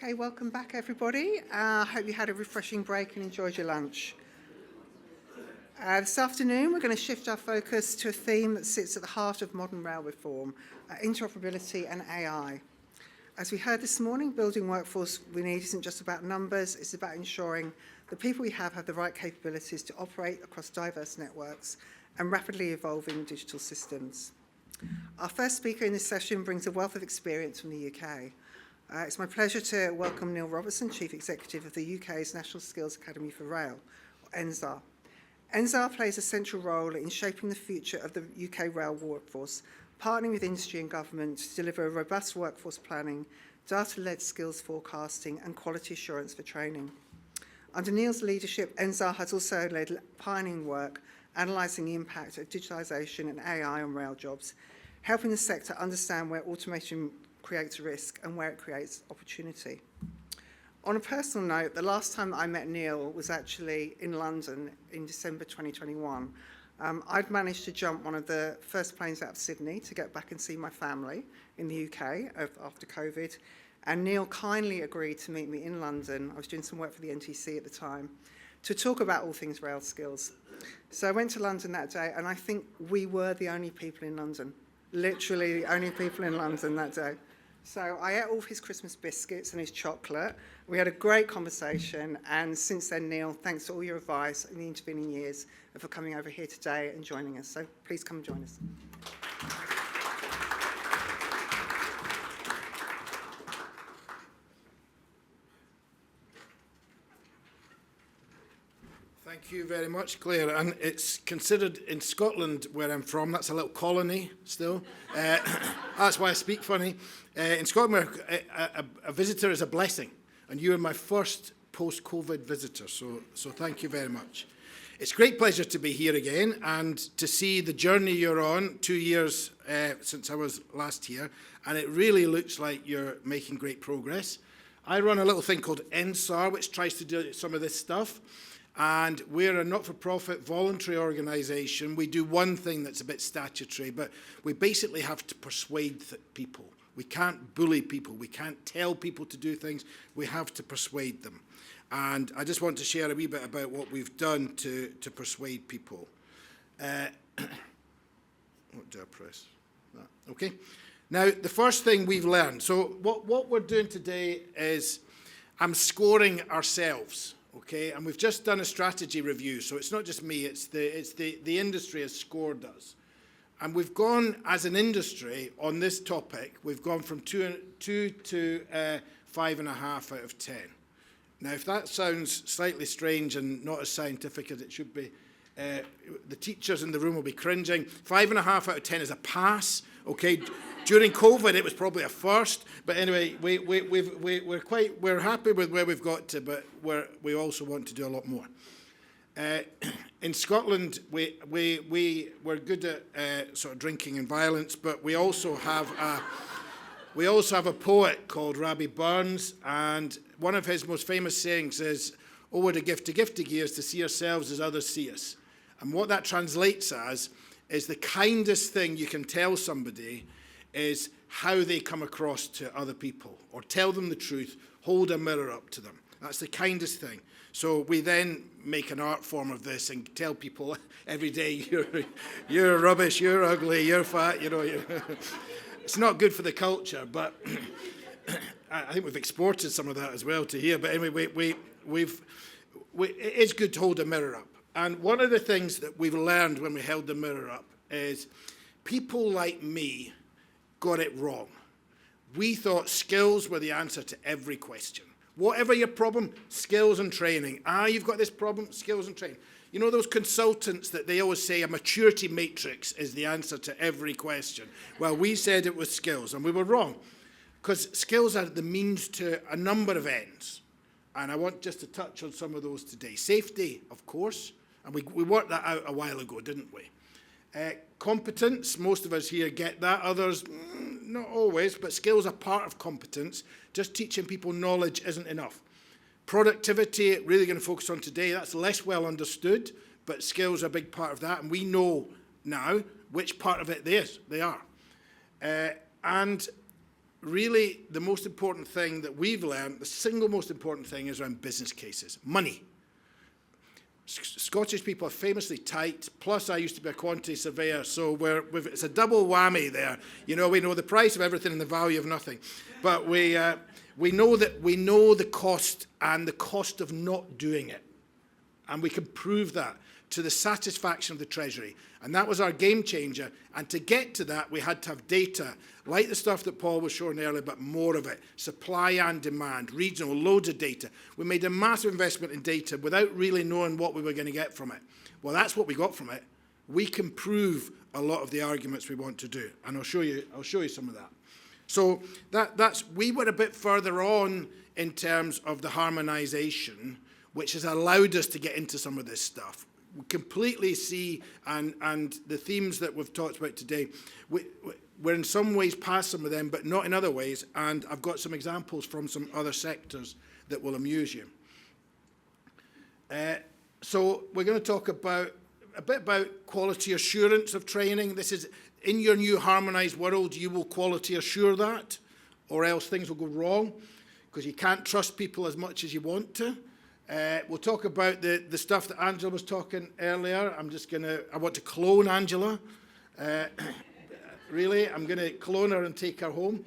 Okay, welcome back everybody. I hope you had a refreshing break and enjoyed your lunch. This afternoon we're going to shift our focus to a theme that sits at the heart of modern rail reform, interoperability and AI. As we heard this morning, building workforce we need isn't just about numbers, it's about ensuring the people we have the right capabilities to operate across diverse networks and rapidly evolving digital systems. Our first speaker in this session brings a wealth of experience from the UK. It's my pleasure to welcome Neil Robertson, Chief Executive of the UK's National Skills Academy for Rail, or NSAR. NSAR plays a central role in shaping the future of the UK rail workforce, partnering with industry and government to deliver a robust workforce planning, data-led skills forecasting and quality assurance for training. Under Neil's leadership, NSAR has also led pioneering work analysing the impact of digitalisation and AI on rail jobs, helping the sector understand where automation creates risk and where it creates opportunity. On a personal note, the last time that I met Neil was actually in London in December 2021. I'd managed to jump one of the first planes out of Sydney to get back and see my family in the UK after COVID, and Neil kindly agreed to meet me in London. I was doing some work for the NTC at the time, to talk about all things rail skills. So I went to London that day, and I think we were the only people in London, literally the only people in London that day. So I ate all of his Christmas biscuits and his chocolate. We had a great conversation, and since then, Neil, thanks to all your advice in the intervening years and for coming over here today and joining us. So please come and join us. Thank you very much, Claire. And it's considered in Scotland, where I'm from, that's a little colony still. That's why I speak funny. In Scotland, a visitor is a blessing, and you are my first post-COVID visitor, so thank you very much. It's a great pleasure to be here again and to see the journey you're on, 2 years since I was last here, and it really looks like you're making great progress. I run a little thing called NSAR, which tries to do some of this stuff. And we're a not-for-profit voluntary organisation. We do one thing that's a bit statutory, but we basically have to persuade people. We can't bully people. We can't tell people to do things. We have to persuade them. And I just want to share a wee bit about what we've done to persuade people. What do I press? That. Okay. Now, the first thing we've learned. So what we're doing today is I'm scoring ourselves. Okay, and we've just done a strategy review, so it's not just me, it's the industry has scored us. And we've gone, as an industry, on this topic, we've gone from 2 to 5.5 out of 10. Now, if that sounds slightly strange and not as scientific as it should be, the teachers in the room will be cringing. 5.5 out of 10 is a pass, okay? During COVID, it was probably a first, but anyway, we're happy with where we've got to, but we also want to do a lot more. In Scotland, we're good at sort of drinking and violence, but we also have a poet called Rabbie Burns, and one of his most famous sayings is, "Oh, what a gift to gears to see ourselves as others see us." And what that translates as is the kindest thing you can tell somebody is how they come across to other people, or tell them the truth, hold a mirror up to them. That's the kindest thing. So we then make an art form of this and tell people every day, you're rubbish, you're ugly, you're fat, you know. It's not good for the culture, but I think we've exported some of that as well to here. But anyway, it is good to hold a mirror up. And one of the things that we've learned when we held the mirror up is people like me got it wrong. We thought skills were the answer to every question. Whatever your problem, skills and training. You've got this problem, skills and training. You know those consultants that they always say a maturity matrix is the answer to every question? Well, we said it was skills, and we were wrong, because skills are the means to a number of ends. And I want just to touch on some of those today. Safety, of course, and we worked that out a while ago, didn't we? Competence, most of us here get that, others not always, but skills are part of competence. Just teaching people knowledge isn't enough. Productivity, really going to focus on today, that's less well understood, but skills are a big part of that, and we know now which part of it they are. And really the most important thing that we've learned, the single most important thing is around business cases, money. Scottish people are famously tight, plus I used to be a quantity surveyor, so it's a double whammy there. You know, we know the price of everything and the value of nothing. But we know the cost and the cost of not doing it. And we can prove that to the satisfaction of the Treasury. And that was our game changer. And to get to that, we had to have data, like the stuff that Paul was showing earlier, but more of it. Supply and demand, regional, loads of data. We made a massive investment in data without really knowing what we were going to get from it. Well, that's what we got from it. We can prove a lot of the arguments we want to do. And I'll show you some of that. So we were a bit further on in terms of the harmonisation, which has allowed us to get into some of this stuff. We completely see, and the themes that we've talked about today, we're in some ways past some of them, but not in other ways, and I've got some examples from some other sectors that will amuse you. So we're going to talk a bit about quality assurance of training. This is, in your new harmonised world, you will quality assure that, or else things will go wrong, because you can't trust people as much as you want to. We'll talk about the stuff that Angela was talking earlier. I want to clone Angela. Really, I'm going to clone her and take her home.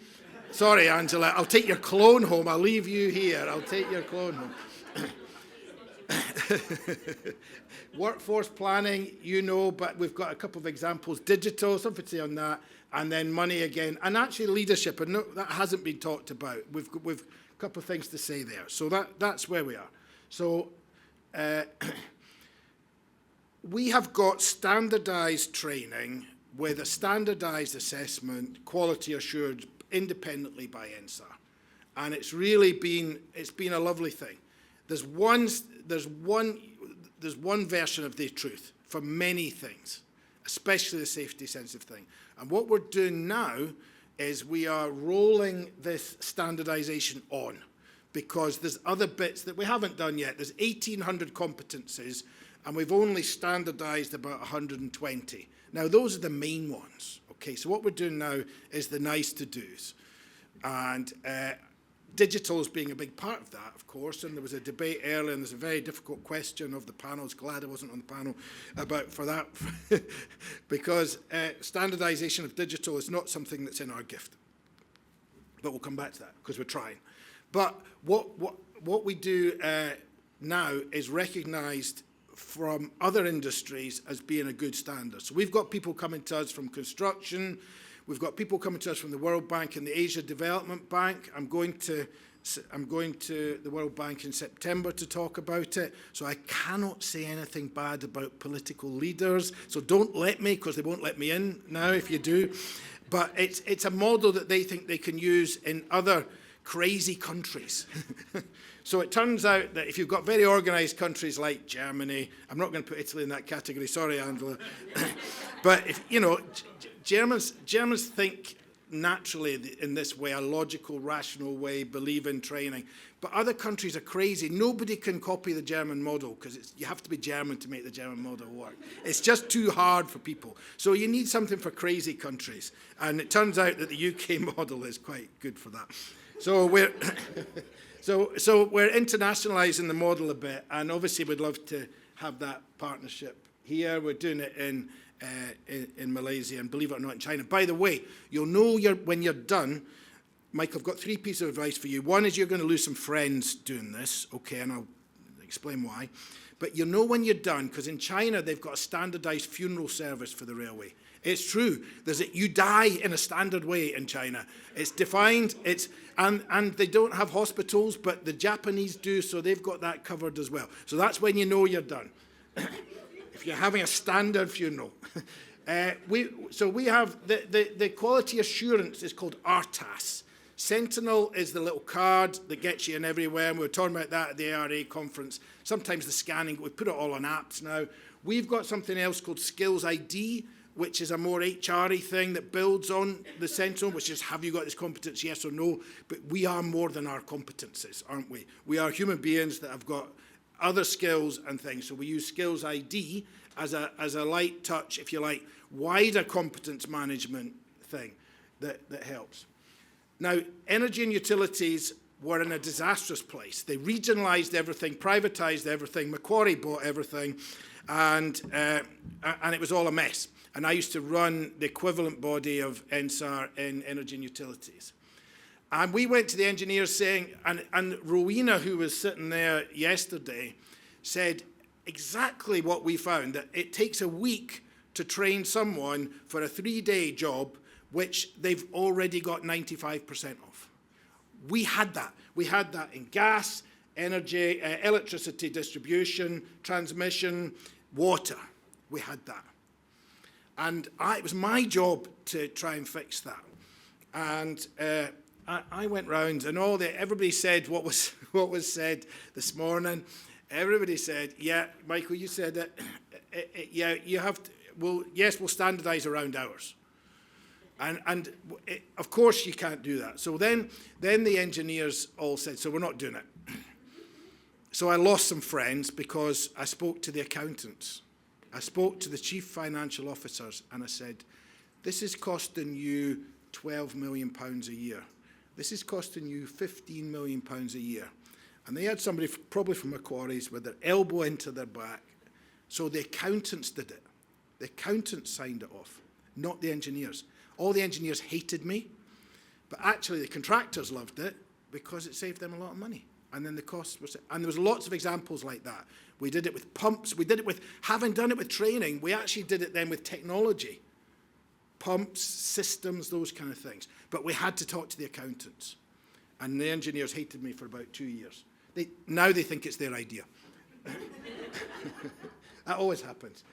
Sorry, Angela, I'll take your clone home. I'll leave you here. I'll take your clone home. Workforce planning, you know, but we've got a couple of examples. Digital, something to say on that, and then money again. And actually leadership, and no, that hasn't been talked about. We've a couple of things to say there. So that's where we are. So we have got standardised training with a standardised assessment, quality assured independently by NSAR. And it's really been a lovely thing. There's one version of the truth for many things, especially the safety sensitive thing. And what we're doing now is we are rolling this standardisation on, because there's other bits that we haven't done yet. There's 1,800 competencies, and we've only standardised about 120. Now, those are the main ones. Okay, so what we're doing now is the nice-to-dos. And digital is being a big part of that, of course, and there was a debate earlier, and there's a very difficult question of the panel. I was glad I wasn't on the panel for that, because standardisation of digital is not something that's in our gift. But we'll come back to that, because we're trying. But what we do now is recognised from other industries as being a good standard. So we've got people coming to us from construction. We've got people coming to us from the World Bank and the Asia Development Bank. I'm going to the World Bank in September to talk about it. So I cannot say anything bad about political leaders. So don't let me, because they won't let me in now if you do. But it's a model that they think they can use in other crazy countries. So it turns out that if you've got very organised countries like Germany, I'm not going to put Italy in that category, sorry, Angela, but if, you know, Germans think naturally in this way, a logical, rational way, believe in training. But other countries are crazy. Nobody can copy the German model, because you have to be German to make the German model work. It's just too hard for people. So you need something for crazy countries. And it turns out that the UK model is quite good for that. So we're we're internationalising the model a bit, and obviously we'd love to have that partnership here. We're doing it in Malaysia, and believe it or not, in China. By the way, you'll know when you're done. Mike, I've got 3 pieces of advice for you. One is you're going to lose some friends doing this, okay, and I'll explain why. But you'll know when you're done, because in China they've got a standardised funeral service for the railway. It's true. You die in a standard way in China. It's defined. And they don't have hospitals, but the Japanese do, so they've got that covered as well. So that's when you know you're done. If you're having a standard funeral. We have the quality assurance is called RTAS. Sentinel is the little card that gets you in everywhere, and we were talking about that at the ARA conference. Sometimes the scanning, we put it all on apps now. We've got something else called Skills ID, which is a more HR-y thing that builds on the Sentinel, which is, have you got this competence, yes or no? But we are more than our competences, aren't we? We are human beings that have got other skills and things. So we use Skills ID as a light touch, if you like, wider competence management thing that helps. Now, energy and utilities were in a disastrous place. They regionalised everything, privatised everything, Macquarie bought everything, and it was all a mess. And I used to run the equivalent body of NSAR in energy and utilities. And we went to the engineers saying, and Rowena, who was sitting there yesterday, said exactly what we found, that it takes a week to train someone for a 3-day job, which they've already got 95% of. We had that. We had that in gas, energy, electricity distribution, transmission, water. We had that. And it was my job to try and fix that. And I went round, and everybody said what was said this morning. Everybody said, yeah, Michael, you said it. Yeah, you have to. Well, yes, we'll standardise around hours. And of course you can't do that. So then the engineers all said, so we're not doing it. So I lost some friends because I spoke to the accountants. I spoke to the chief financial officers, and I said, this is costing you £12 million a year. This is costing you £15 million a year. And they had somebody probably from Macquarie's with their elbow into their back. So the accountants did it. The accountants signed it off, not the engineers. All the engineers hated me, but actually the contractors loved it because it saved them a lot of money. And then the costs were, and there was lots of examples like that. We did it with pumps. We did it with, having done it with training, we actually did it then with technology. Pumps, systems, those kind of things. But we had to talk to the accountants. And the engineers hated me for about 2 years. Now they think it's their idea. That always happens.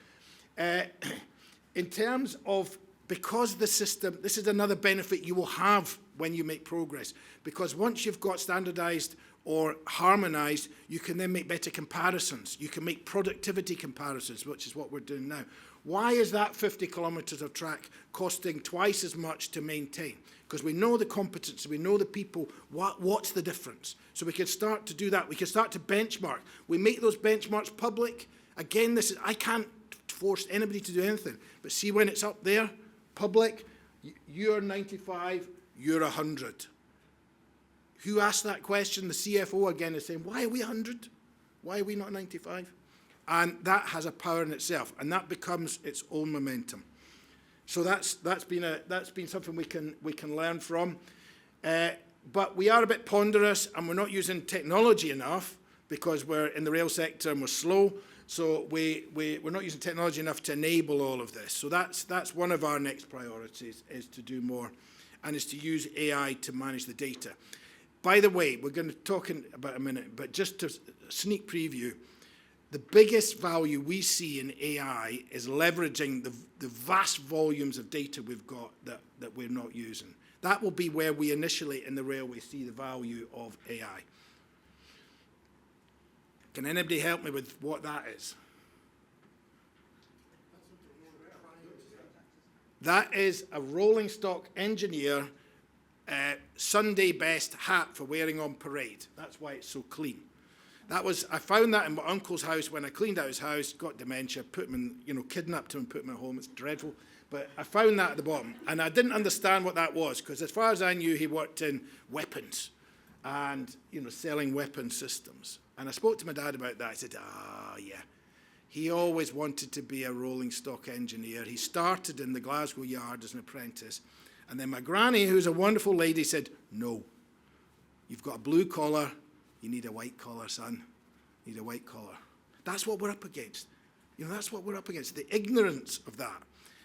In terms of, because the system, this is another benefit you will have when you make progress. Because once you've got standardized or harmonized, you can then make better comparisons. You can make productivity comparisons, which is what we're doing now. Why is that 50 kilometres of track costing twice as much to maintain? Because we know the competence, we know the people, what's the difference? So we can start to do that. We can start to benchmark. We make those benchmarks public. Again, I can't force anybody to do anything. But see when it's up there, public, you're 95, you're 100. Who asked that question? The CFO again is saying, why are we 100? Why are we not 95? And that has a power in itself, and that becomes its own momentum. So that's been something we can learn from. But we are a bit ponderous, and we're not using technology enough because we're in the rail sector and we're slow. So we're not using technology enough to enable all of this. So that's one of our next priorities, is to do more, and is to use AI to manage the data. By the way, we're going to talk in about a minute, but just to sneak preview, the biggest value we see in AI is leveraging the vast volumes of data we've got that we're not using. That will be where we initially in the railway see the value of AI. Can anybody help me with what that is? That is a rolling stock engineer Sunday best hat for wearing on parade. That's why it's so clean. I found that in my uncle's house when I cleaned out his house, got dementia, put him in, kidnapped him and put him at home. It's dreadful. But I found that at the bottom. And I didn't understand what that was, because as far as I knew, he worked in weapons and, selling weapon systems. And I spoke to my dad about that. I said, yeah. He always wanted to be a rolling stock engineer. He started in the Glasgow yard as an apprentice. And then my granny, who's a wonderful lady, said, no, you've got a blue collar. You need a white collar, son. You need a white collar. That's what we're up against. That's what we're up against, the ignorance of that.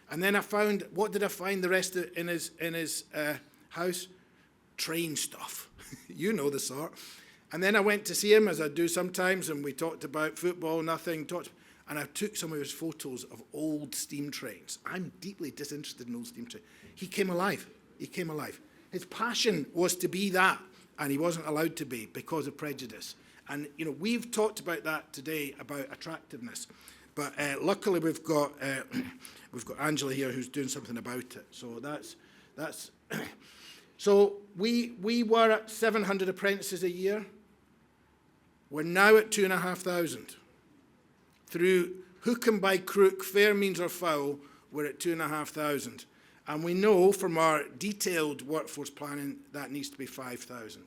And then I found, what did I find the rest of, in his house? Train stuff. You know the sort. And then I went to see him, as I do sometimes, and we talked about football, nothing. And I took some of his photos of old steam trains. I'm deeply disinterested in old steam trains. He came alive. He came alive. His passion was to be that, and he wasn't allowed to be because of prejudice. And, we've talked about that today, about attractiveness. But luckily we've got Angela here who's doing something about it. So that's so we were at 700 apprentices a year. We're now at 2,500. Through hook and by crook, fair means or foul, we're at 2,500. And we know from our detailed workforce planning that needs to be 5,000.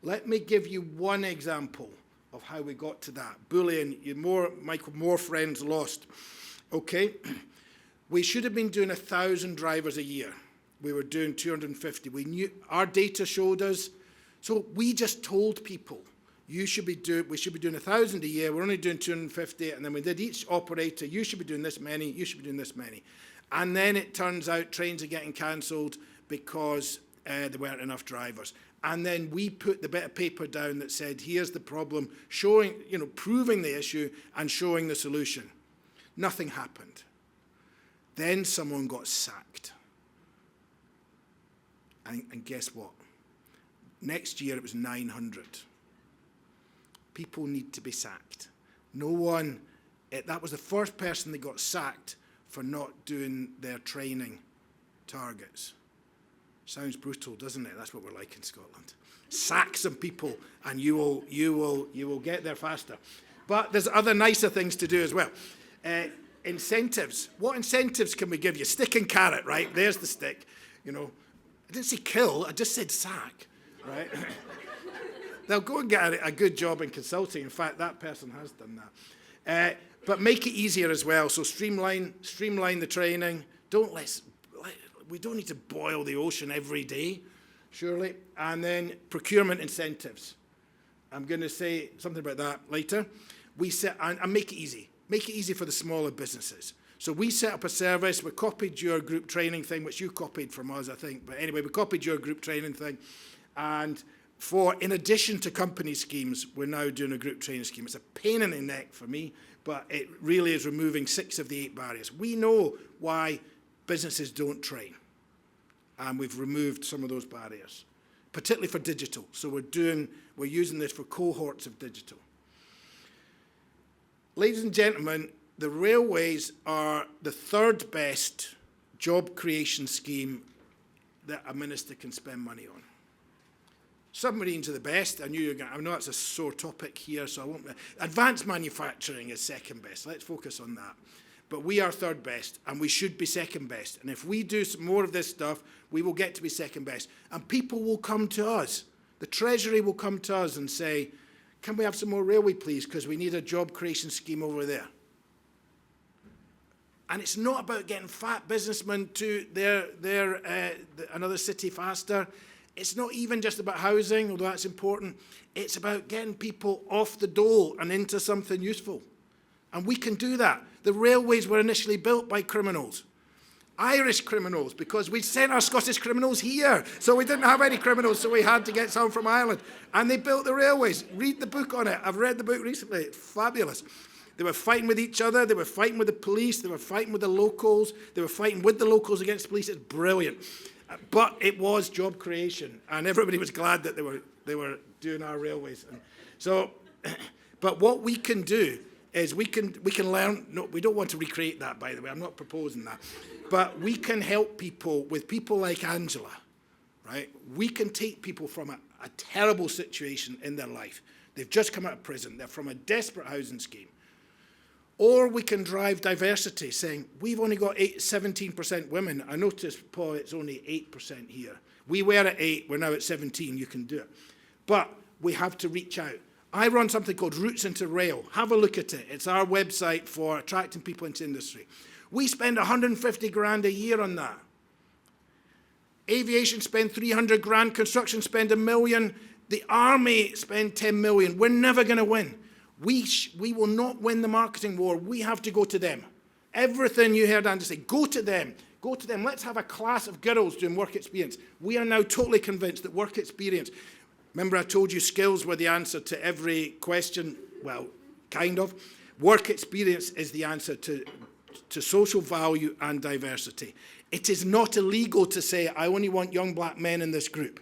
Let me give you one example of how we got to that. Boolean, Michael, more friends lost. Okay, we should have been doing 1,000 drivers a year. We were doing 250. We knew, our data showed us, so we just told people, we should be doing 1,000 a year, we're only doing 250, and then we did each operator, you should be doing this many, you should be doing this many. And then it turns out trains are getting cancelled because there weren't enough drivers. And then we put the bit of paper down that said, here's the problem, showing, proving the issue and showing the solution. Nothing happened. Then someone got sacked. And guess what? Next year it was 900. People need to be sacked. That was the first person that got sacked for not doing their training targets. Sounds brutal, doesn't it? That's what we're like in Scotland. Sack some people and you will get there faster. But there's other nicer things to do as well. Incentives. What incentives can we give you? Stick and carrot, right? There's the stick. I didn't say kill, I just said sack, right? They'll go and get a good job in consulting. In fact, that person has done that. But make it easier as well. So streamline the training. We don't need to boil the ocean every day, surely. And then procurement incentives. I'm going to say something about that later. And make it easy. Make it easy for the smaller businesses. So we set up a service. We copied your group training thing, which you copied from us, I think. But anyway, we copied your group training thing. And in addition to company schemes, we're now doing a group training scheme. It's a pain in the neck for me, but it really is removing 6 of the 8 barriers. We know why businesses don't train. And we've removed some of those barriers, particularly for digital. So we're using this for cohorts of digital. Ladies and gentlemen, the railways are the 3rd best job creation scheme that a minister can spend money on. Submarines are the best. I know that's a sore topic here, so I won't. Advanced manufacturing is 2nd best. Let's focus on that. But we are 3rd best, and we should be 2nd best. And if we do some more of this stuff, we will get to be 2nd best. And people will come to us. The Treasury will come to us and say, can we have some more railway, please, because we need a job creation scheme over there. And it's not about getting fat businessmen to another city faster. It's not even just about housing, although that's important. It's about getting people off the dole and into something useful. And we can do that. The railways were initially built by criminals. Irish criminals, because we sent our Scottish criminals here. So we didn't have any criminals, so we had to get some from Ireland. And they built the railways. Read the book on it. I've read the book recently. It's fabulous. They were fighting with each other. They were fighting with the police. They were fighting with the locals. They were fighting with the locals against the police. It's brilliant. But it was job creation, and everybody was glad that they were doing our railways. So, but what we can do is we can learn. No, we don't want to recreate that, by the way. I'm not proposing that, but we can help people with people like Angela, right? We can take people from a terrible situation in their life. They've just come out of prison. They're from a desperate housing scheme. Or we can drive diversity, saying, we've only got 17% women. I noticed, Paul, it's only 8% here. We were at 8, we're now at 17, you can do it. But we have to reach out. I run something called Routes into Rail. Have a look at it. It's our website for attracting people into industry. We spend 150 grand a year on that. Aviation spend 300 grand, construction spend $1 million, the army spend 10 million. We're never going to win. We will not win the marketing war. We have to go to them. Everything you heard Andy say, go to them. Go to them. Let's have a class of girls doing work experience. We are now totally convinced that work experience, remember I told you skills were the answer to every question? Well, kind of. Work experience is the answer to social value and diversity. It is not illegal to say, I only want young black men in this group,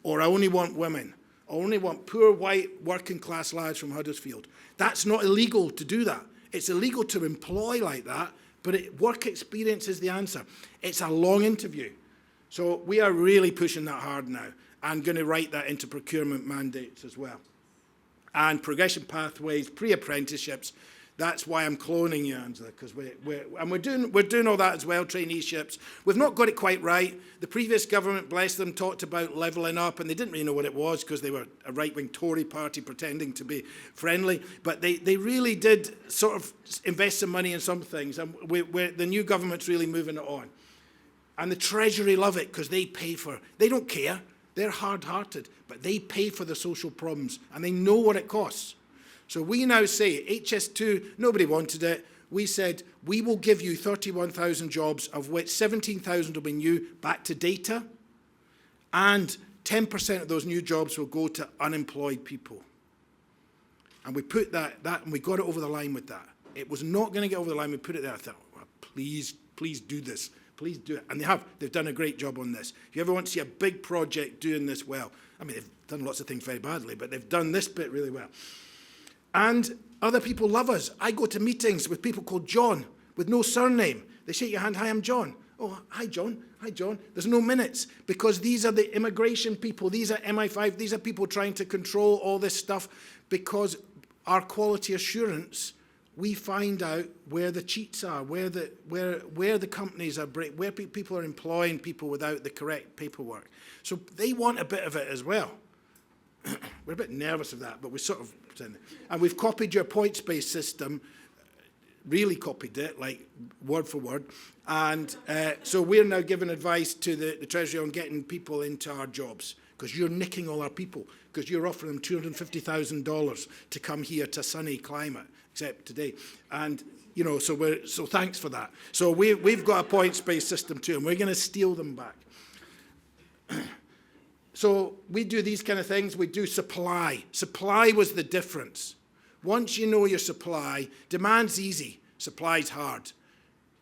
or I only want women. I only want poor white working class lads from Huddersfield. That's not illegal to do that. It's illegal to employ like that, but work experience is the answer. It's a long interview. So we are really pushing that hard now and going to write that into procurement mandates as well. And progression pathways, pre-apprenticeships, That's why I'm cloning you, Angela, because we're doing all that as well, traineeships. We've not got it quite right. The previous government, bless them, talked about levelling up, and they didn't really know what it was because they were a right-wing Tory party pretending to be friendly. But they really did sort of invest some money in some things, and the new government's really moving it on. And the Treasury love it because they don't care. They're hard-hearted, but they pay for the social problems, and they know what it costs. So we now say, HS2, nobody wanted it. We said, we will give you 31,000 jobs, of which 17,000 will be new, back to data, and 10% of those new jobs will go to unemployed people. And we put that and we got it over the line with that. It was not going to get over the line. We put it there. I thought, well, please do this. Please do it. And they have. They've done a great job on this. If you ever want to see a big project doing this well, I mean, they've done lots of things very badly, but they've done this bit really well. And other people love us. I go to meetings with people called John, with no surname. They shake your hand, hi, I'm John. Oh, hi, John. Hi, John. There's no minutes, because these are the immigration people. These are MI5. These are people trying to control all this stuff, because our quality assurance, we find out where the cheats are, where the companies are, where people are employing people without the correct paperwork. So they want a bit of it as well. We're a bit nervous of that, but we sort of pretend. And we've copied your points-based system, really copied it, like word for word. And so we're now giving advice to the Treasury on getting people into our jobs, because you're nicking all our people, because you're offering them $250,000 to come here to sunny climate, except today. And, you know, so thanks for that. So we've got a points-based system too, and we're going to steal them back. So we do these kind of things. We do supply. Supply was the difference. Once you know your supply, demand's easy, supply's hard.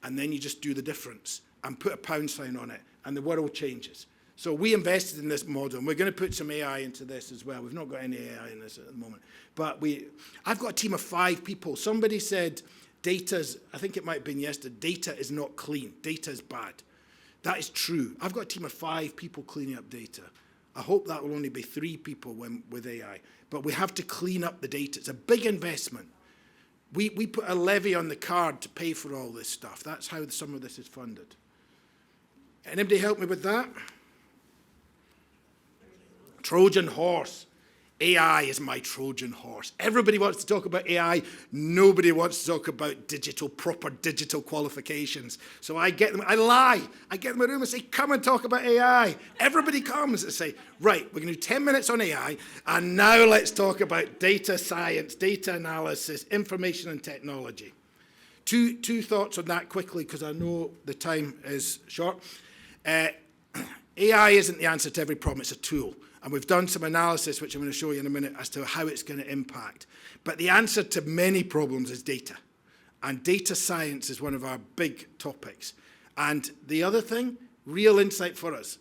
And then you just do the difference and put a pound sign on it, and the world changes. So we invested in this model, and we're going to put some AI into this as well. We've not got any AI in this at the moment. But I've got a team of 5 people. Somebody said I think it might have been yesterday, data is not clean. Data is bad. That is true. I've got a team of 5 people cleaning up data. I hope that will only be 3 people with AI. But we have to clean up the data. It's a big investment. We put a levy on the card to pay for all this stuff. That's how some of this is funded. Anybody help me with that? Trojan horse. AI is my Trojan horse. Everybody wants to talk about AI. Nobody wants to talk about proper digital qualifications. So I get them, I lie. I get them in a room and say, come and talk about AI. Everybody comes and say, right, we're going to do 10 minutes on AI, and now let's talk about data science, data analysis, information and technology. Two thoughts on that quickly, because I know the time is short. AI isn't the answer to every problem, it's a tool. And we've done some analysis, which I'm going to show you in a minute, as to how it's going to impact. But the answer to many problems is data. And data science is one of our big topics. And the other thing, real insight for us,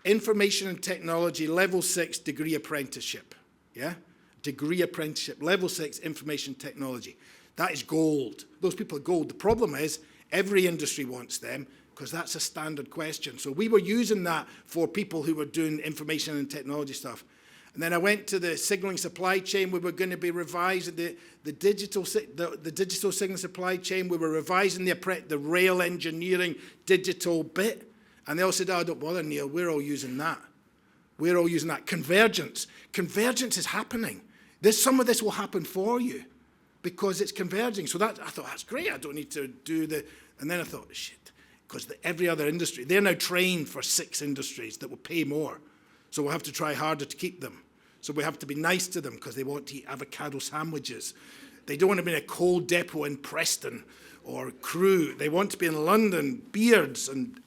information and technology, level 6 degree apprenticeship. Yeah? Degree apprenticeship, level 6 information technology. That is gold. Those people are gold. The problem is every industry wants them, because that's a standard question. So we were using that for people who were doing information and technology stuff. And then I went to the signaling supply chain. We were going to be revising the digital signal supply chain. We were revising the rail engineering digital bit. And they all said, oh, don't bother, Neil. We're all using that. We're all using that. Convergence. Convergence is happening. Some of this will happen for you because it's converging. So I thought, that's great. I don't need to do the... And then I thought, shit. Because every other industry, they're now trained for 6 industries that will pay more. So we'll have to try harder to keep them. So we have to be nice to them because they want to eat avocado sandwiches. They don't want to be in a coal depot in Preston or Crewe. They want to be in London, beards and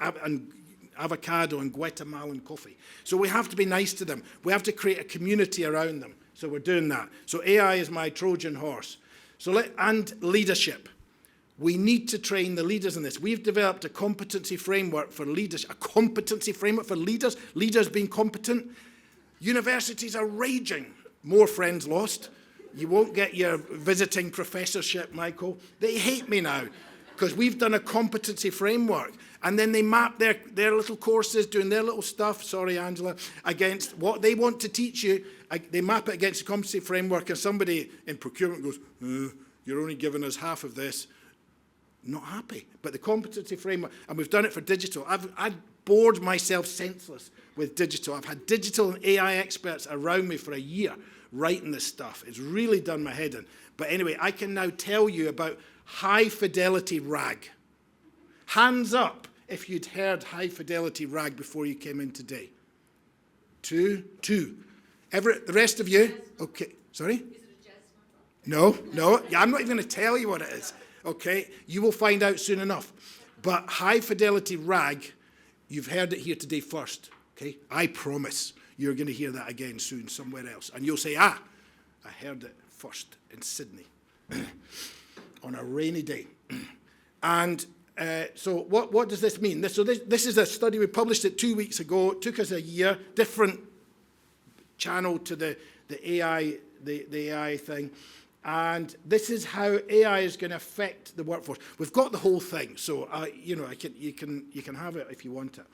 avocado and Guatemalan coffee. So we have to be nice to them. We have to create a community around them. So we're doing that. So AI is my Trojan horse. And leadership. We need to train the leaders in this. We've developed a competency framework for leaders, leaders being competent. Universities are raging. More friends lost. You won't get your visiting professorship, Michael. They hate me now because we've done a competency framework. And then they map their little courses, doing their little stuff, sorry, Angela, against what they want to teach you. They map it against the competency framework, and somebody in procurement goes, you're only giving us half of this. Not happy. But the competency framework, and we've done it for digital. I've bored myself senseless with digital. I've had digital and AI experts around me for a year writing this stuff. It's really done my head in. But anyway, I can now tell you about high-fidelity RAG. Hands up if you'd heard high-fidelity RAG before you came in today. Two. The rest of you? Okay. Sorry? Is it a jazz number? No. Yeah, I'm not even going to tell you what it is. Okay? You will find out soon enough. But high-fidelity RAG, you've heard it here today first. Okay? I promise you're going to hear that again soon somewhere else. And you'll say, I heard it first in Sydney on a rainy day. And so what does this mean? This is a study. We published it 2 weeks ago. It took us a year, different channel to the AI thing. And this is how AI is going to affect the workforce. We've got the whole thing, so you can have it if you want it.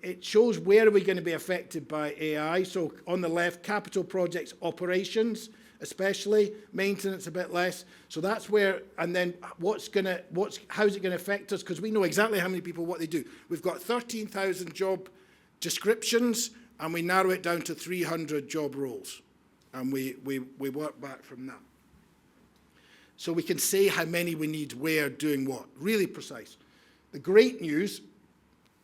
It shows where are we going to be affected by AI. So on the left, capital projects, operations, especially maintenance a bit less. So that's where, and then how's it going to affect us? Because we know exactly how many people, what they do. We've got 13,000 job descriptions, and we narrow it down to 300 job roles. And we work back from that. So we can say how many we need where, doing what. Really precise. The great news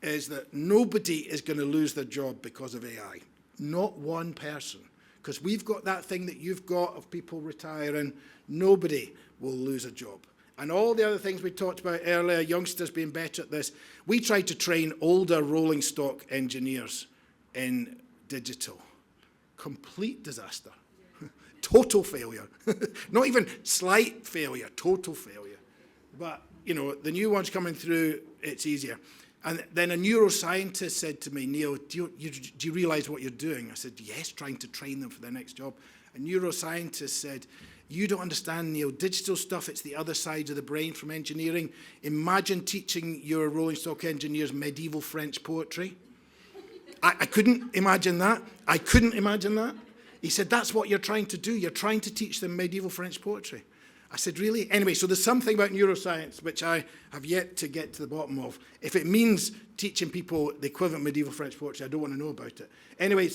is that nobody is going to lose their job because of AI. Not one person. Because we've got that thing that you've got of people retiring. Nobody will lose a job. And all the other things we talked about earlier, youngsters being better at this, we tried to train older rolling stock engineers in digital. Complete disaster. Total failure. Not even slight failure, total failure. But, the new ones coming through, it's easier. And then a neuroscientist said to me, Neil, do you realize what you're doing? I said, yes, trying to train them for their next job. A neuroscientist said, you don't understand, Neil, digital stuff, it's the other side of the brain from engineering. Imagine teaching your rolling stock engineers medieval French poetry. I couldn't imagine that. I couldn't imagine that. He said, that's what you're trying to do. You're trying to teach them medieval French poetry. I said, really? Anyway, so there's something about neuroscience which I have yet to get to the bottom of. If it means teaching people the equivalent medieval French poetry, I don't want to know about it. Anyway,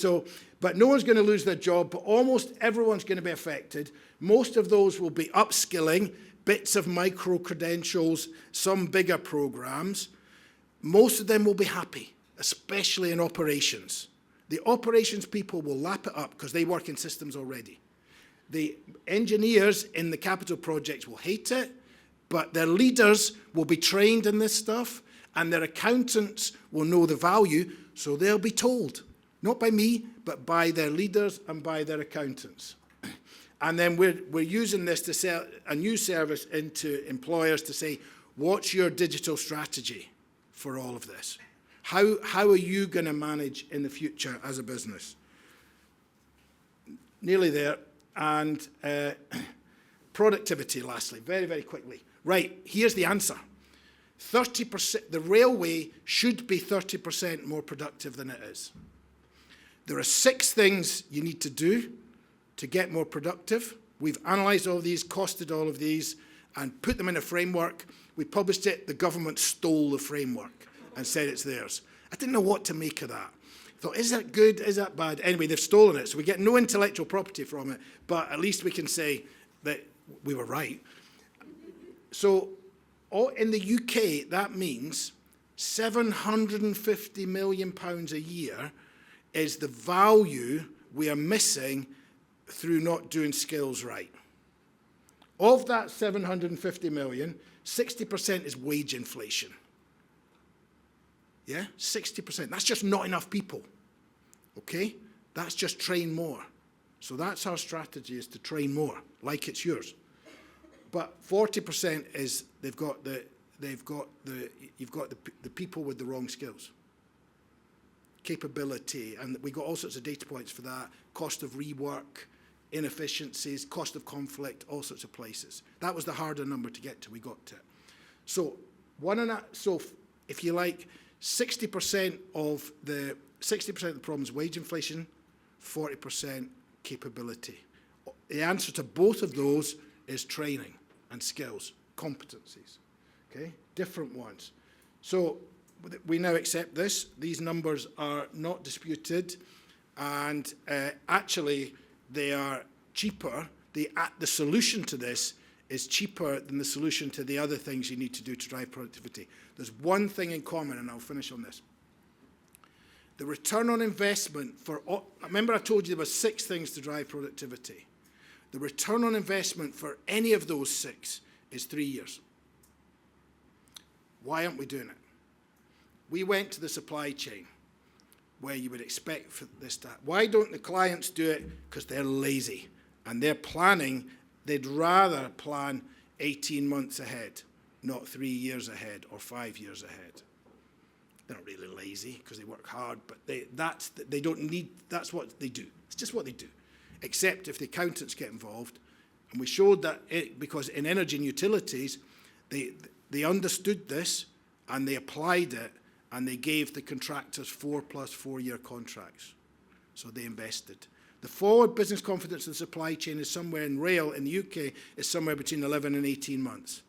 but no one's going to lose their job, but almost everyone's going to be affected. Most of those will be upskilling, bits of micro-credentials, some bigger programs. Most of them will be happy, especially in operations. The operations people will lap it up because they work in systems already. The engineers in the capital projects will hate it, but their leaders will be trained in this stuff, and their accountants will know the value, so they'll be told, not by me, but by their leaders and by their accountants. And then we're using this to sell a new service into employers to say, what's your digital strategy for all of this? How are you going to manage in the future as a business? Nearly there. And productivity, lastly, very, very quickly. Right, here's the answer. 30%, the railway should be 30% more productive than it is. There are 6 things you need to do to get more productive. We've analysed all of these, costed all of these, and put them in a framework. We published it. The government stole the framework and said it's theirs. I didn't know what to make of that. I thought, is that good? Is that bad? Anyway, they've stolen it, so we get no intellectual property from it, but at least we can say that we were right. So in the UK, that means £750 million a year is the value we are missing through not doing skills right. Of that 750 million, 60% is wage inflation. Yeah, 60%. That's just not enough people. Okay? That's just train more. So that's our strategy, is to train more, like it's yours. But 40% is you've got the people with the wrong skills. Capability, and we got all sorts of data points for that. Cost of rework, inefficiencies, cost of conflict, all sorts of places. That was the harder number to get to. We got to it. So if you like, 60% of the problem is wage inflation, 40% capability. The answer to both of those is training and skills, competencies, okay? Different ones. So we now accept this. These numbers are not disputed, and actually they are cheaper. The solution to this is cheaper than the solution to the other things you need to do to drive productivity. There's one thing in common, and I'll finish on this. The return on investment for, remember I told you there were 6 things to drive productivity. The return on investment for any of those 6 is 3 years. Why aren't we doing it? We went to the supply chain where you would expect for this to happen. Why don't the clients do it? Because they're lazy and they're planning. They'd rather plan 18 months ahead, not 3 years ahead or 5 years ahead. They're not really lazy because they work hard, but they don't need, that's what they do. It's just what they do. Except if the accountants get involved. And we showed that because in energy and utilities, they understood this and they applied it and they gave the contractors 4 plus 4 year contracts. So they invested. The forward business confidence in the supply chain is somewhere in rail in the UK is somewhere between 11 and 18 months.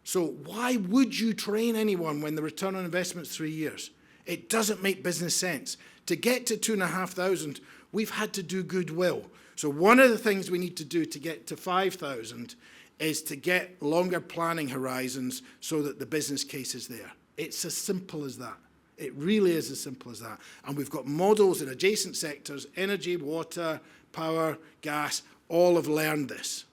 So why would you train anyone when the return on investment is 3 years? It doesn't make business sense. To get to 2,500, we've had to do goodwill. So one of the things we need to do to get to 5,000 is to get longer planning horizons so that the business case is there. It's as simple as that. It really is as simple as that. And we've got models in adjacent sectors, energy, water, power, gas, all have learned this.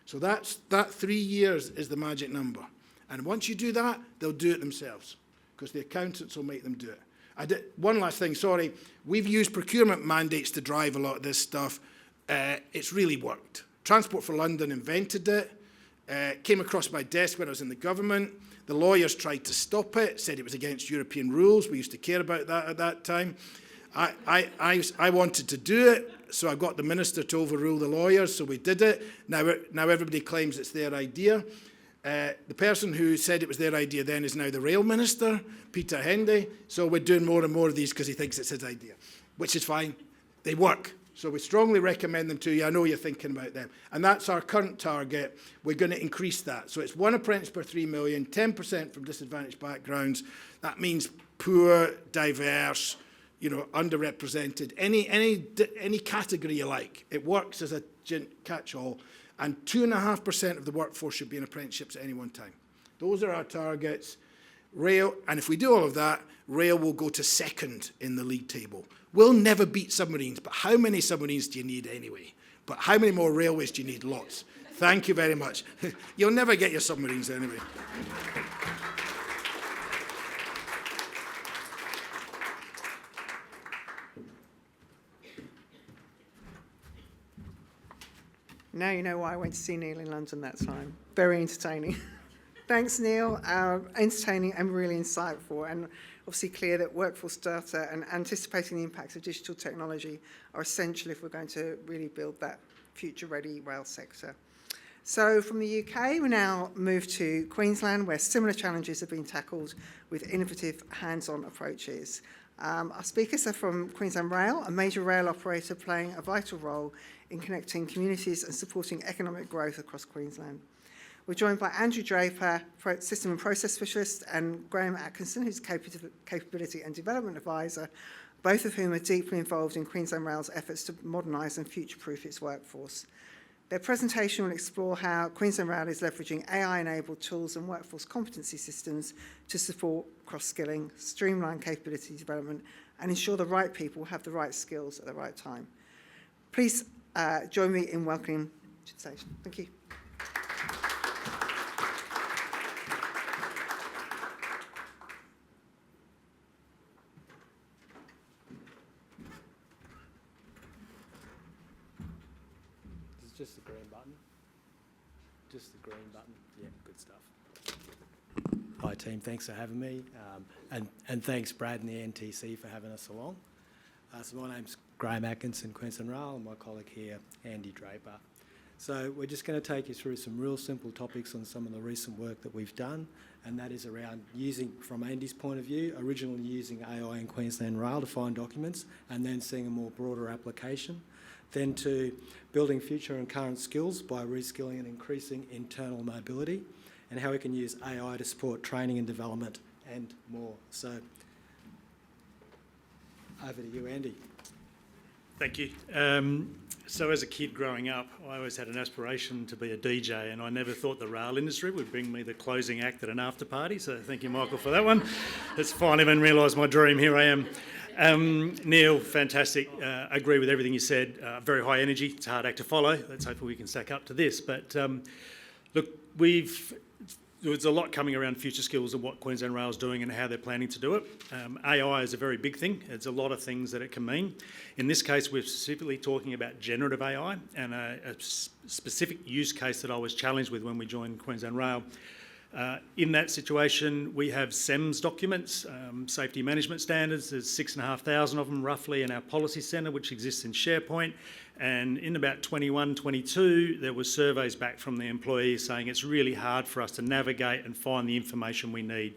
So that 3 years is the magic number. And once you do that, they'll do it themselves because the accountants will make them do it. One last thing, sorry. We've used procurement mandates to drive a lot of this stuff. It's really worked. Transport for London invented it. Came across my desk when I was in the government. The lawyers tried to stop it, said it was against European rules. We used to care about that at that time. I wanted to do it, so I got the minister to overrule the lawyers, so we did it. Now everybody claims it's their idea. The person who said it was their idea then is now the rail minister, Peter Hendy. So we're doing more and more of these because he thinks it's his idea, which is fine. They work. So we strongly recommend them to you. I know you're thinking about them. And that's our current target. We're going to increase that. So it's 1 apprentice per 3 million, 10% from disadvantaged backgrounds. That means poor, diverse, underrepresented, any category you like. It works as a catch-all. And 2.5% of the workforce should be in apprenticeships at any one time. Those are our targets. Rail, and if we do all of that, rail will go to second in the league table. We'll never beat submarines, but how many submarines do you need anyway? But how many more railways do you need? Lots. Thank you very much. You'll never get your submarines anyway. Now you know why I went to see Neil in London that time. Very entertaining. Thanks, Neil. Entertaining and really insightful, and obviously clear that workforce data and anticipating the impacts of digital technology are essential if we're going to really build that future-ready rail sector. So from the UK, we now move to Queensland, where similar challenges are being tackled with innovative hands-on approaches. Our speakers are from Queensland Rail, a major rail operator playing a vital role in connecting communities and supporting economic growth across Queensland. We're joined by Andrew Draper, System and Process Specialist, and Graham Atkinson, who's Capability and Development Advisor, both of whom are deeply involved in Queensland Rail's efforts to modernise and future-proof its workforce. Their presentation will explore how Queensland Rail is leveraging AI-enabled tools and workforce competency systems to support cross-skilling, streamline capability development, and ensure the right people have the right skills at the right time. Please join me in welcoming to the stage. Thank you. Just the green button. Just the green button. Yeah, good stuff. Hi team, thanks for having me. And thanks Brad and the NTC for having us along. So my name's Graham Atkinson, Queensland Rail, and my colleague here, Andy Draper. So we're just going to take you through some real simple topics on some of the recent work that we've done, and that is around using, from Andy's point of view, originally using AI in Queensland Rail to find documents, and then seeing a more broader application. then to building future and current skills by reskilling and increasing internal mobility, and how we can use AI to support training and development and more. So over to you, Andy. Thank you. So as a kid growing up, I always had an aspiration to be a DJ, and I never thought the rail industry would bring me the closing act at an after party. So thank you, Michael, for that one. It's fine, I even realised my dream. Here I am. Neil, fantastic. I agree with everything you said. Very high energy. It's a hard act to follow. Let's hope we can stack up to this. But look, there's a lot coming around future skills and what Queensland Rail is doing and how they're planning to do it. AI is a very big thing. It's a lot of things that it can mean. In this case, we're specifically talking about generative AI and a specific use case that I was challenged with when we joined Queensland Rail. In that situation, we have SEMS documents, safety management standards. There's 6,500 of them roughly in our policy centre, which exists in SharePoint. And in about 21, 22, there were surveys back from the employees saying it's really hard for us to navigate and find the information we need.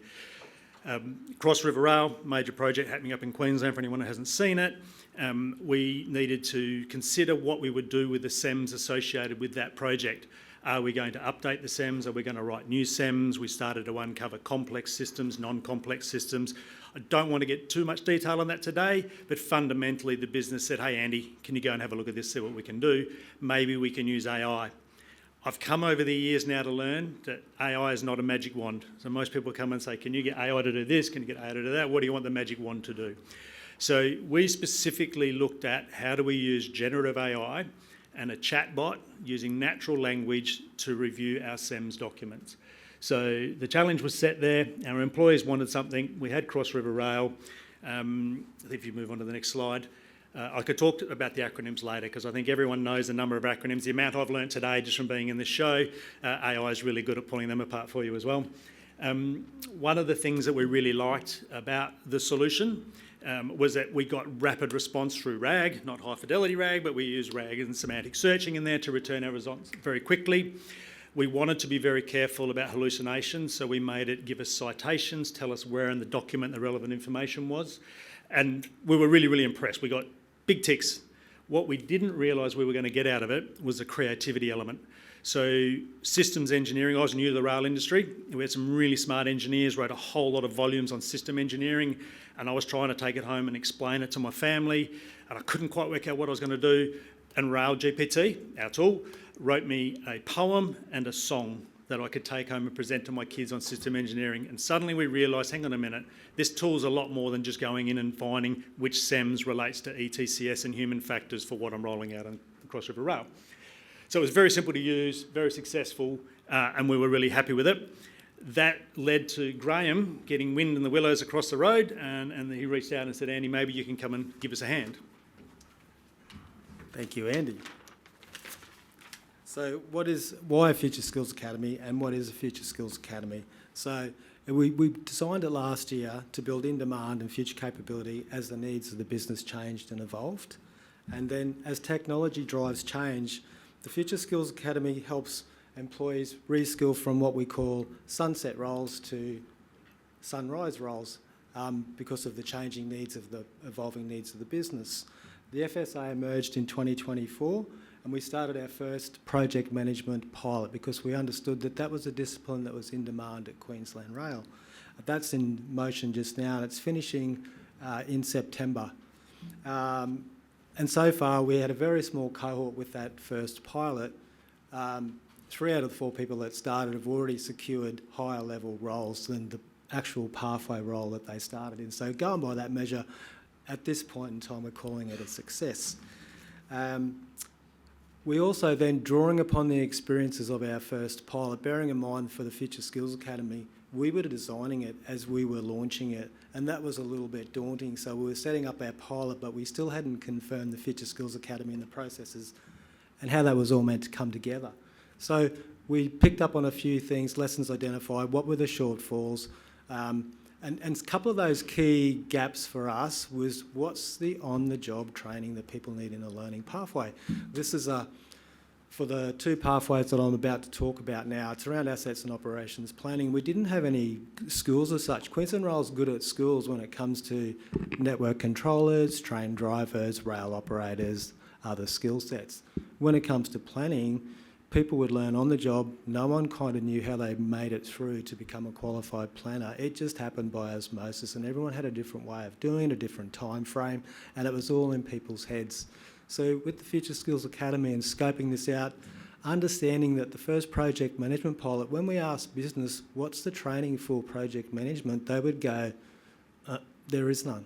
Cross River Rail, major project happening up in Queensland for anyone who hasn't seen it. We needed to consider what we would do with the SEMS associated with that project. Are we going to update the SEMS? Are we going to write new SEMS? We started to uncover complex systems, non-complex systems. I don't want to get too much detail on that today, but fundamentally the business said, hey Andy, can you go and have a look at this, see what we can do? Maybe we can use AI. I've come over the years now to learn that AI is not a magic wand. So most people come and say, can you get AI to do this? Can you get AI to do that? What do you want the magic wand to do? So we specifically looked at how do we use generative AI and a chatbot using natural language to review our SEMS documents. So the challenge was set there. Our employees wanted something. We had Cross River Rail. If you move on to the next slide. I could talk about the acronyms later because I think everyone knows the number of acronyms. The amount I've learnt today just from being in this show, AI is really good at pulling them apart for you as well. One of the things that we really liked about the solution was that we got rapid response through RAG, not high fidelity RAG, but we used RAG and semantic searching in there to return our results very quickly. We wanted to be very careful about hallucinations, so we made it give us citations, tell us where in the document the relevant information was. And we were really, really impressed. We got big ticks. What we didn't realise we were going to get out of it was the creativity element. So systems engineering, I was new to the rail industry. We had some really smart engineers, wrote a whole lot of volumes on system engineering, and I was trying to take it home and explain it to my family, and I couldn't quite work out what I was going to do. And Rail GPT, our tool, wrote me a poem and a song that I could take home and present to my kids on system engineering. And suddenly we realised, hang on a minute, this tool's a lot more than just going in and finding which SEMS relates to ETCS and human factors for what I'm rolling out on Cross River Rail. So it was very simple to use, very successful, and we were really happy with it. That led to Graham getting wind in the willows across the road, and he reached out and said, Andy, maybe you can come and give us a hand. Thank you, Andy. So why a Future Skills Academy and what is a Future Skills Academy? So we designed it last year to build in demand and future capability as the needs of the business changed and evolved. And then as technology drives change, the Future Skills Academy helps employees reskill from what we call sunset roles to sunrise roles because of the changing needs of the evolving needs of the business. The FSA emerged in 2024 and we started our first project management pilot because we understood that that was a discipline that was in demand at Queensland Rail. That's in motion just now and it's finishing in September. And so far we had a very small cohort with that first pilot. 3 out of the 4 people that started have already secured higher level roles than the actual pathway role that they started in. So going by that measure, at this point in time, we're calling it a success. We also then, drawing upon the experiences of our first pilot, bearing in mind for the Future Skills Academy, we were designing it as we were launching it, and that was a little bit daunting. So we were setting up our pilot, but we still hadn't confirmed the Future Skills Academy and the processes and how that was all meant to come together. So we picked up on a few things, lessons identified, what were the shortfalls, and a couple of those key gaps for us was what's the on-the-job training that people need in a learning pathway. This is for the 2 pathways that I'm about to talk about now, it's around assets and operations planning. We didn't have any schools as such. Queensland Rail's good at schools when it comes to network controllers, train drivers, rail operators, other skill sets. When it comes to planning, people would learn on the job. No one kind of knew how they made it through to become a qualified planner. It just happened by osmosis, and everyone had a different way of doing it, a different time frame, and it was all in people's heads. So with the Future Skills Academy and scoping this out, understanding that the first project management pilot, when we asked business, what's the training for project management, they would go, there is none.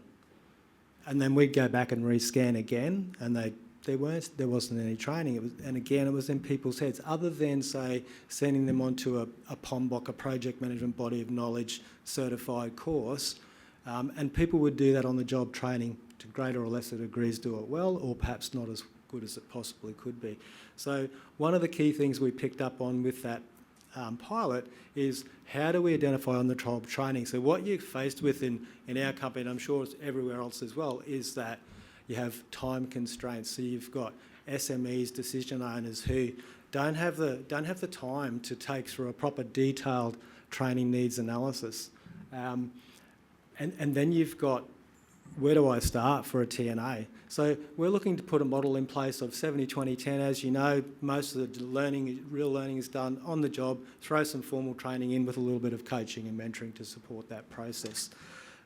And then we'd go back and rescan again, and there wasn't any training. It was in people's heads, other than, say, sending them onto a POMBOK, a project management body of knowledge certified course, and people would do that on the job training to greater or lesser degrees, do it well, or perhaps not as good as it possibly could be. So one of the key things we picked up on with that pilot is how do we identify on the job training? So what you're faced with in our company, and I'm sure it's everywhere else as well, is that you have time constraints. So you've got SMEs, decision owners, who don't have the time to take through a proper detailed training needs analysis. And then you've got, where do I start for a TNA? So we're looking to put a model in place of 70-20-10. As you know, most of the real learning is done on the job. Throw some formal training in with a little bit of coaching and mentoring to support that process.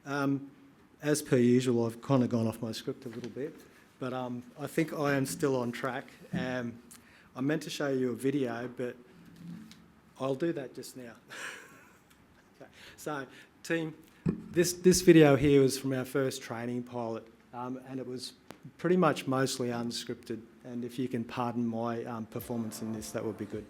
As per usual, I've kind of gone off my script a little bit, but I think I am still on track. I meant to show you a video, but I'll do that just now. Okay. So, team, this video here was from our first training pilot, and it was pretty much mostly unscripted. And if you can pardon my performance in this, that would be good.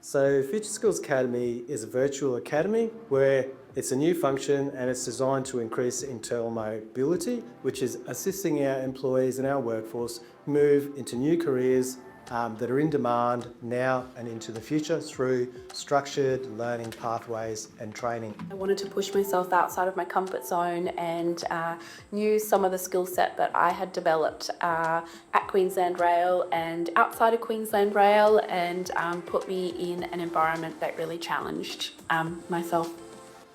So Future Skills Academy is a virtual academy where it's a new function and it's designed to increase internal mobility, which is assisting our employees and our workforce move into new careers that are in demand now and into the future through structured learning pathways and training. I wanted to push myself outside of my comfort zone and use some of the skill set that I had developed at Queensland Rail and outside of Queensland Rail, and put me in an environment that really challenged myself.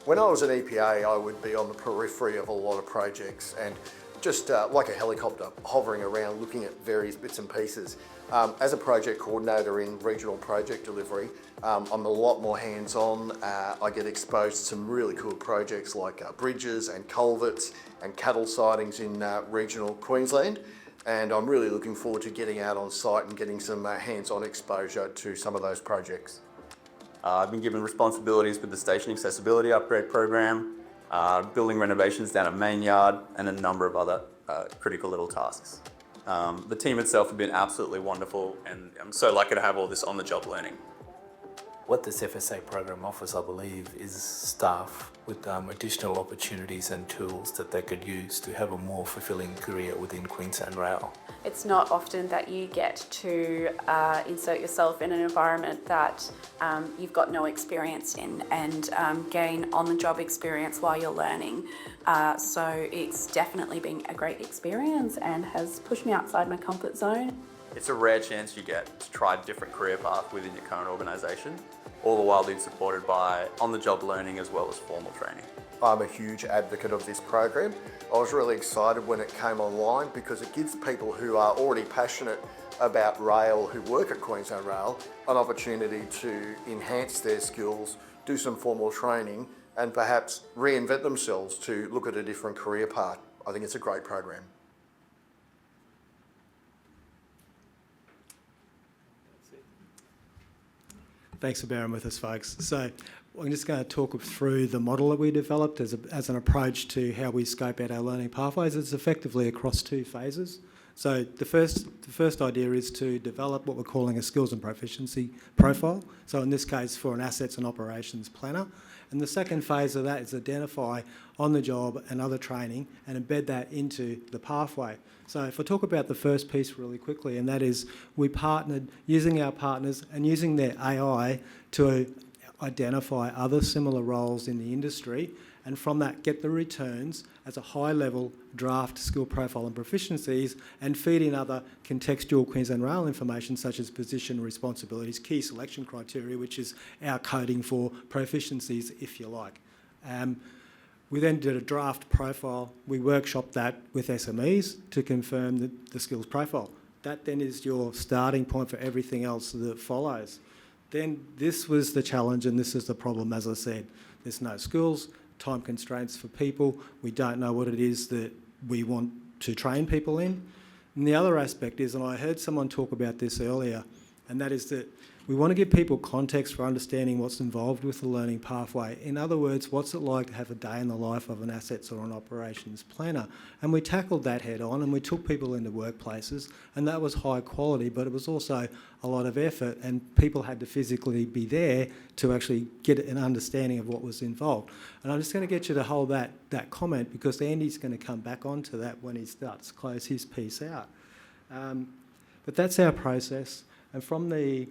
When I was an EPA, I would be on the periphery of a lot of projects and just like a helicopter hovering around looking at various bits and pieces. As a project coordinator in regional project delivery, I'm a lot more hands-on. I get exposed to some really cool projects like bridges and culverts and cattle sidings in regional Queensland, and I'm really looking forward to getting out on site and getting some hands-on exposure to some of those projects. I've been given responsibilities with the station accessibility upgrade program, building renovations down at Main Yard, and a number of other critical little tasks. The team itself have been absolutely wonderful, and I'm so lucky to have all this on-the-job learning. What this FSA program offers, I believe, is staff with additional opportunities and tools that they could use to have a more fulfilling career within Queensland Rail. It's not often that you get to insert yourself in an environment that you've got no experience in and gain on-the-job experience while you're learning. So it's definitely been a great experience and has pushed me outside my comfort zone. It's a rare chance you get to try a different career path within your current organisation, all the while being supported by on-the-job learning as well as formal training. I'm a huge advocate of this program. I was really excited when it came online because it gives people who are already passionate about rail, who work at Queensland Rail, an opportunity to enhance their skills, do some formal training, and perhaps reinvent themselves to look at a different career path. I think it's a great program. Thanks for bearing with us, folks. So I'm just going to talk through the model that we developed as an approach to how we scope out our learning pathways. It's effectively across two phases. So the first idea is to develop what we're calling a skills and proficiency profile. So in this case, for an assets and operations planner. And the second phase of that is identify on the job and other training and embed that into the pathway. So if I talk about the first piece really quickly, and that is we partnered using our partners and using their AI to identify other similar roles in the industry, and from that get the returns as a high-level draft skill profile and proficiencies, and feed in other contextual Queensland Rail information such as position, responsibilities, key selection criteria, which is our coding for proficiencies, if you like. We then did a draft profile. We workshopped that with SMEs to confirm the skills profile. That then is your starting point for everything else that follows. Then this was the challenge, and this is the problem, as I said. There's no schools, time constraints for people. We don't know what it is that we want to train people in. And the other aspect is, and I heard someone talk about this earlier, and that is that we want to give people context for understanding what's involved with the learning pathway. In other words, what's it like to have a day in the life of an assets or an operations planner? And we tackled that head on, and we took people into workplaces, and that was high quality, but it was also a lot of effort, and people had to physically be there to actually get an understanding of what was involved. And I'm just going to get you to hold that comment, because Andy's going to come back onto that when he starts to close his piece out. But that's our process, and from the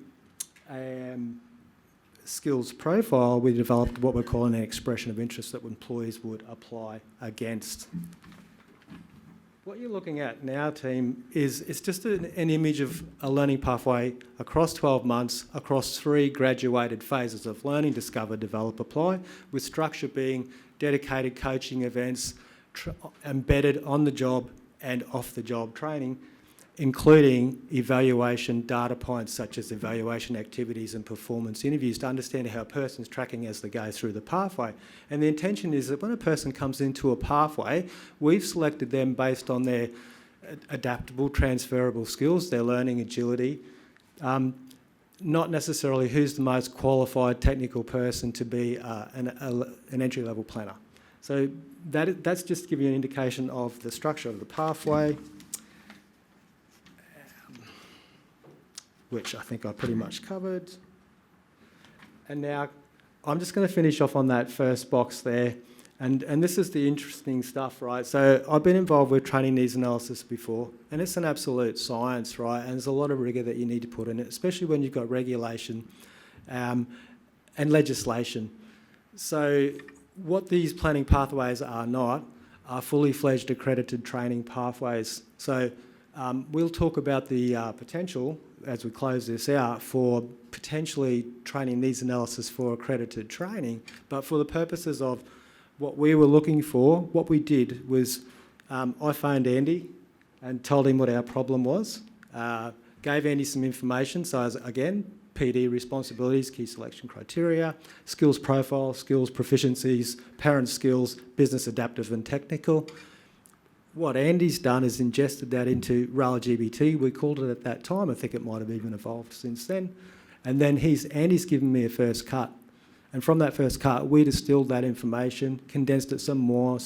skills profile, we developed what we're calling an expression of interest that employees would apply against. What you're looking at now, team, is it's just an image of a learning pathway across 12 months, across 3 graduated phases of learning: discover, develop, apply, with structure being dedicated coaching events, embedded on the job and off the job training, including evaluation data points such as evaluation activities and performance interviews to understand how a person's tracking as they go through the pathway. And the intention is that when a person comes into a pathway, we've selected them based on their adaptable, transferable skills, their learning agility, not necessarily who's the most qualified technical person to be an entry-level planner. So that's just to give you an indication of the structure of the pathway, which I think I pretty much covered. And now I'm just going to finish off on that first box there. And this is the interesting stuff, right? So I've been involved with training needs analysis before, and it's an absolute science, right? And there's a lot of rigour that you need to put in it, especially when you've got regulation and legislation. So what these planning pathways are not are fully fledged accredited training pathways. So we'll talk about the potential, as we close this out, for potentially training needs analysis for accredited training. But for the purposes of what we were looking for, what we did was I phoned Andy and told him what our problem was, gave Andy some information. So again, PD responsibilities, key selection criteria, skills profile, skills proficiencies, parent skills, business adaptive and technical. What Andy's done is ingested that into RAL-GBT. We called it at that time. I think it might have even evolved since then. And then Andy's given me a first cut. And from that first cut, we distilled that information, condensed it some more,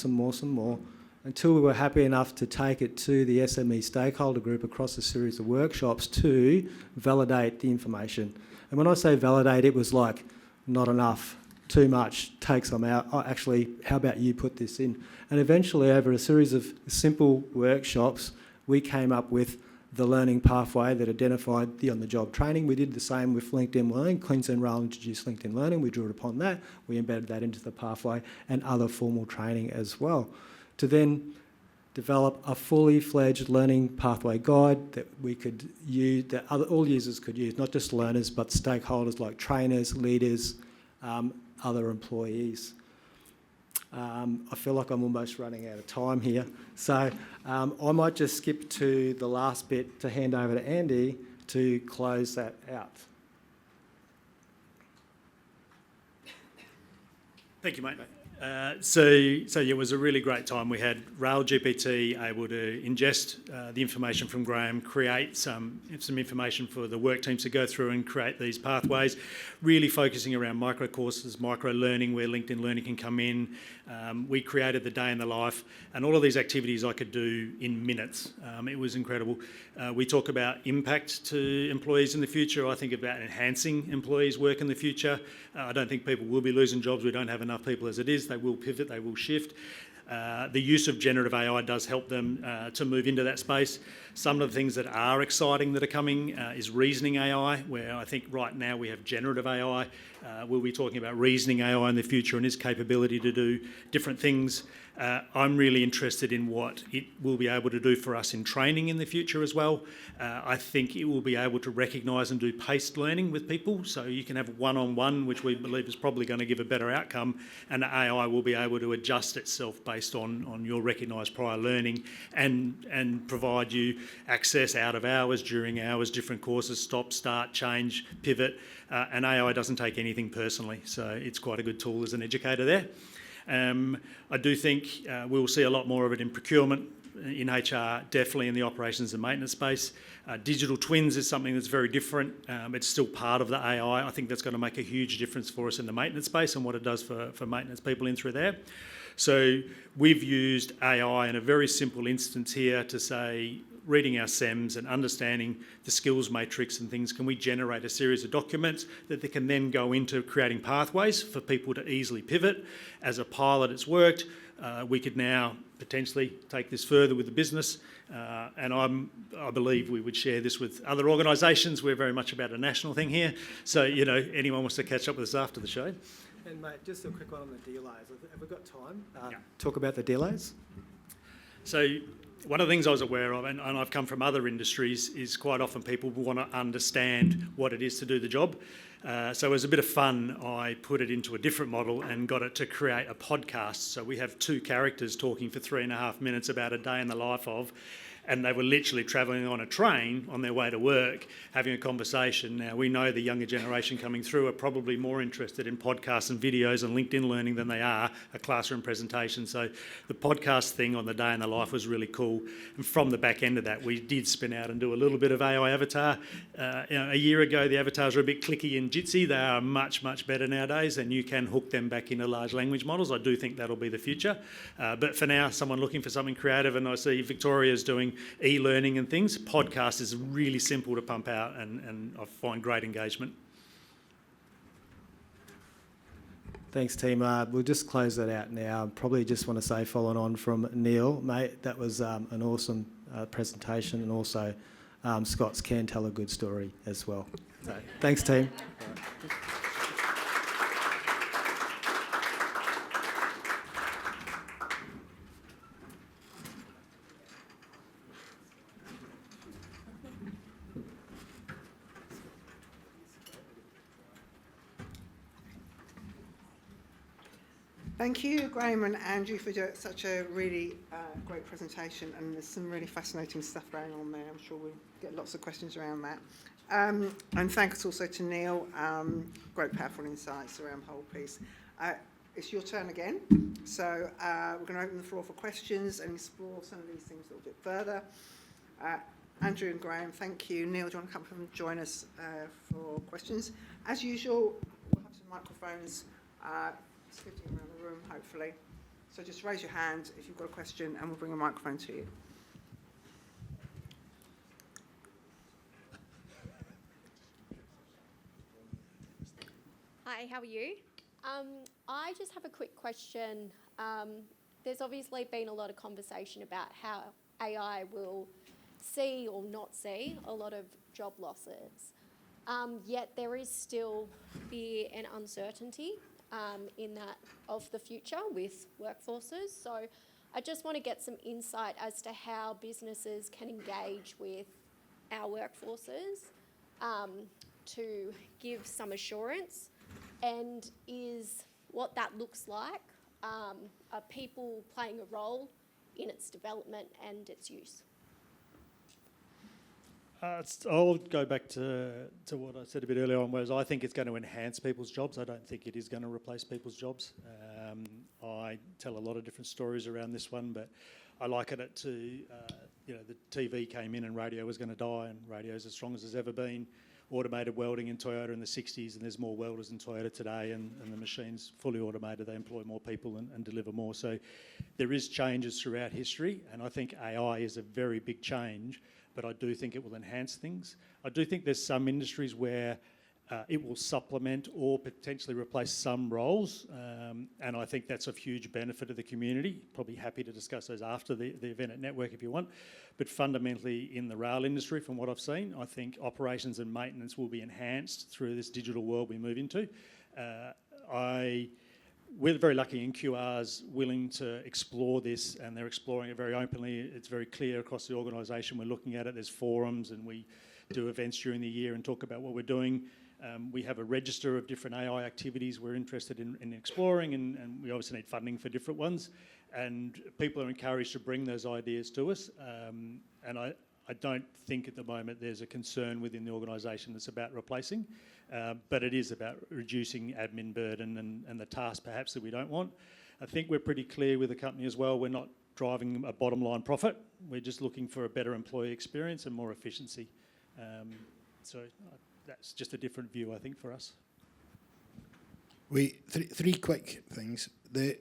until we were happy enough to take it to the SME stakeholder group across a series of workshops to validate the information. And when I say validate, it was like, not enough, too much, take some out. Oh, actually, how about you put this in? And eventually, over a series of simple workshops, we came up with the learning pathway that identified the on-the-job training. We did the same with LinkedIn Learning. Queensland Rail introduced LinkedIn Learning. We drew upon that. We embedded that into the pathway and other formal training as well, to then develop a fully fledged learning pathway guide that we could use, that all users could use, not just learners, but stakeholders like trainers, leaders, other employees. I feel like I'm almost running out of time here. So I might just skip to the last bit to hand over to Andy to close that out. Thank you, mate. So yeah, it was a really great time. We had RAL-GPT able to ingest the information from Graham, create some information for the work teams to go through and create these pathways, really focusing around micro courses, micro learning, where LinkedIn Learning can come in. We created the day in the life, and all of these activities I could do in minutes. It was incredible. We talk about impact to employees in the future. I think about enhancing employees' work in the future. I don't think people will be losing jobs. We don't have enough people as it is. They will pivot, they will shift. The use of generative AI does help them to move into that space. Some of the things that are exciting that are coming is reasoning AI, where I think right now we have generative AI. We'll be talking about reasoning AI in the future and its capability to do different things. I'm really interested in what it will be able to do for us in training in the future as well. I think it will be able to recognise and do paced learning with people, so you can have one-on-one, which we believe is probably going to give a better outcome, and the AI will be able to adjust itself based on your recognised prior learning and provide you access out of hours, during hours, different courses, stop, start, change, pivot, and AI doesn't take anything personally, so it's quite a good tool as an educator there. I do think we'll see a lot more of it in procurement, in HR, definitely in the operations and maintenance space. Digital twins is something that's very different. It's still part of the AI. I think that's going to make a huge difference for us in the maintenance space and what it does for maintenance people in through there. So we've used AI in a very simple instance here to say, reading our SEMS and understanding the skills matrix and things, can we generate a series of documents that they can then go into creating pathways for people to easily pivot? As a pilot, it's worked. We could now potentially take this further with the business, and I believe we would share this with other organisations. We're very much about a national thing here, so anyone wants to catch up with us after the show. And mate, just a quick one on the delays. Have we got time? Talk about the delays. So one of the things I was aware of, and I've come from other industries, is quite often people want to understand what it is to do the job. So as a bit of fun, I put it into a different model and got it to create a podcast. So we have 2 characters talking for 3.5 minutes about a day in the life of, and they were literally travelling on a train on their way to work, having a conversation. Now, we know the younger generation coming through are probably more interested in podcasts and videos and LinkedIn learning than they are a classroom presentation. So the podcast thing on the day in the life was really cool. And from the back end of that, we did spin out and do a little bit of AI avatar. A year ago, the avatars were a bit clicky and jitsy. They are much, much better nowadays, and you can hook them back into large language models. I do think that'll be the future. But for now, someone looking for something creative, and I see Victoria's doing e-learning and things, podcast is really simple to pump out, and I find great engagement. Thanks, team. We'll just close that out now. Probably just want to say, following on from Neil, mate, that was an awesome presentation, and also Scott's can tell a good story as well. So, thanks, team. Thank you, Graham and Andrew, for such a really great presentation, and there's some really fascinating stuff going on there. I'm sure we'll get lots of questions around that. And thanks also to Neil, great powerful insights around the whole piece. It's your turn again, so we're going to open the floor for questions and explore some of these things a little bit further. Andrew and Graham, thank you. Neil, do you want to come up and join us for questions? As usual, we'll have some microphones splitting around the room, hopefully. So just raise your hand if you've got a question, and we'll bring a microphone to you. Hi, how are you? I just have a quick question. There's obviously been a lot of conversation about how AI will see or not see a lot of job losses. Yet there is still fear and uncertainty in that of the future with workforces. So I just want to get some insight as to how businesses can engage with our workforces to give some assurance, and is what that looks like. Are people playing a role in its development and its use? I'll go back to what I said a bit earlier on, whereas I think it's going to enhance people's jobs. I don't think it is going to replace people's jobs. I tell a lot of different stories around this one, but I liken it to, the TV came in and radio was going to die, and radio's as strong as it's ever been. Automated welding in Toyota in the 60s, and there's more welders in Toyota today, and the machine's fully automated. They employ more people and deliver more. So there is changes throughout history, and I think AI is a very big change, but I do think it will enhance things. I do think there's some industries where it will supplement or potentially replace some roles, and I think that's of huge benefit to the community. Probably happy to discuss those after the event at Network if you want. But fundamentally in the rail industry, from what I've seen, I think operations and maintenance will be enhanced through this digital world we move into. I we're very lucky NQR's willing to explore this, and they're exploring it very openly. It's very clear across the organisation. We're looking at it. There's forums, and we do events during the year and talk about what we're doing. We have a register of different AI activities we're interested in exploring, and we obviously need funding for different ones. And people are encouraged to bring those ideas to us. And I don't think at the moment there's a concern within the organisation that's about replacing, but it is about reducing admin burden and the tasks perhaps that we don't want. I think we're pretty clear with the company as well. We're not driving a bottom line profit. We're just looking for a better employee experience and more efficiency. So that's just a different view, I think, for us. Three quick things. The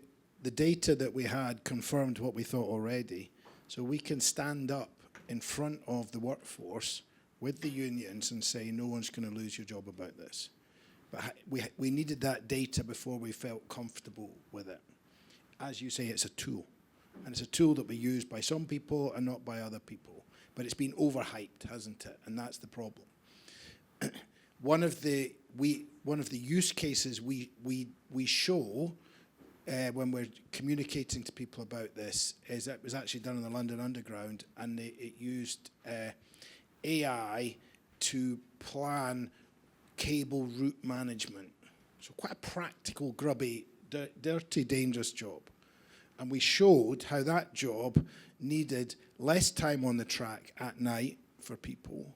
data that we had confirmed what we thought already, so we can stand up in front of the workforce with the unions and say no one's going to lose your job about this. But we needed that data before we felt comfortable with it. As you say, it's a tool, and it's a tool that we use by some people and not by other people. But it's been overhyped, hasn't it? And that's the problem. One of the use cases we show when we're communicating to people about this is that it was actually done in the London Underground, and it used AI to plan cable route management. So quite a practical, grubby, dirty, dangerous job. And we showed how that job needed less time on the track at night for people.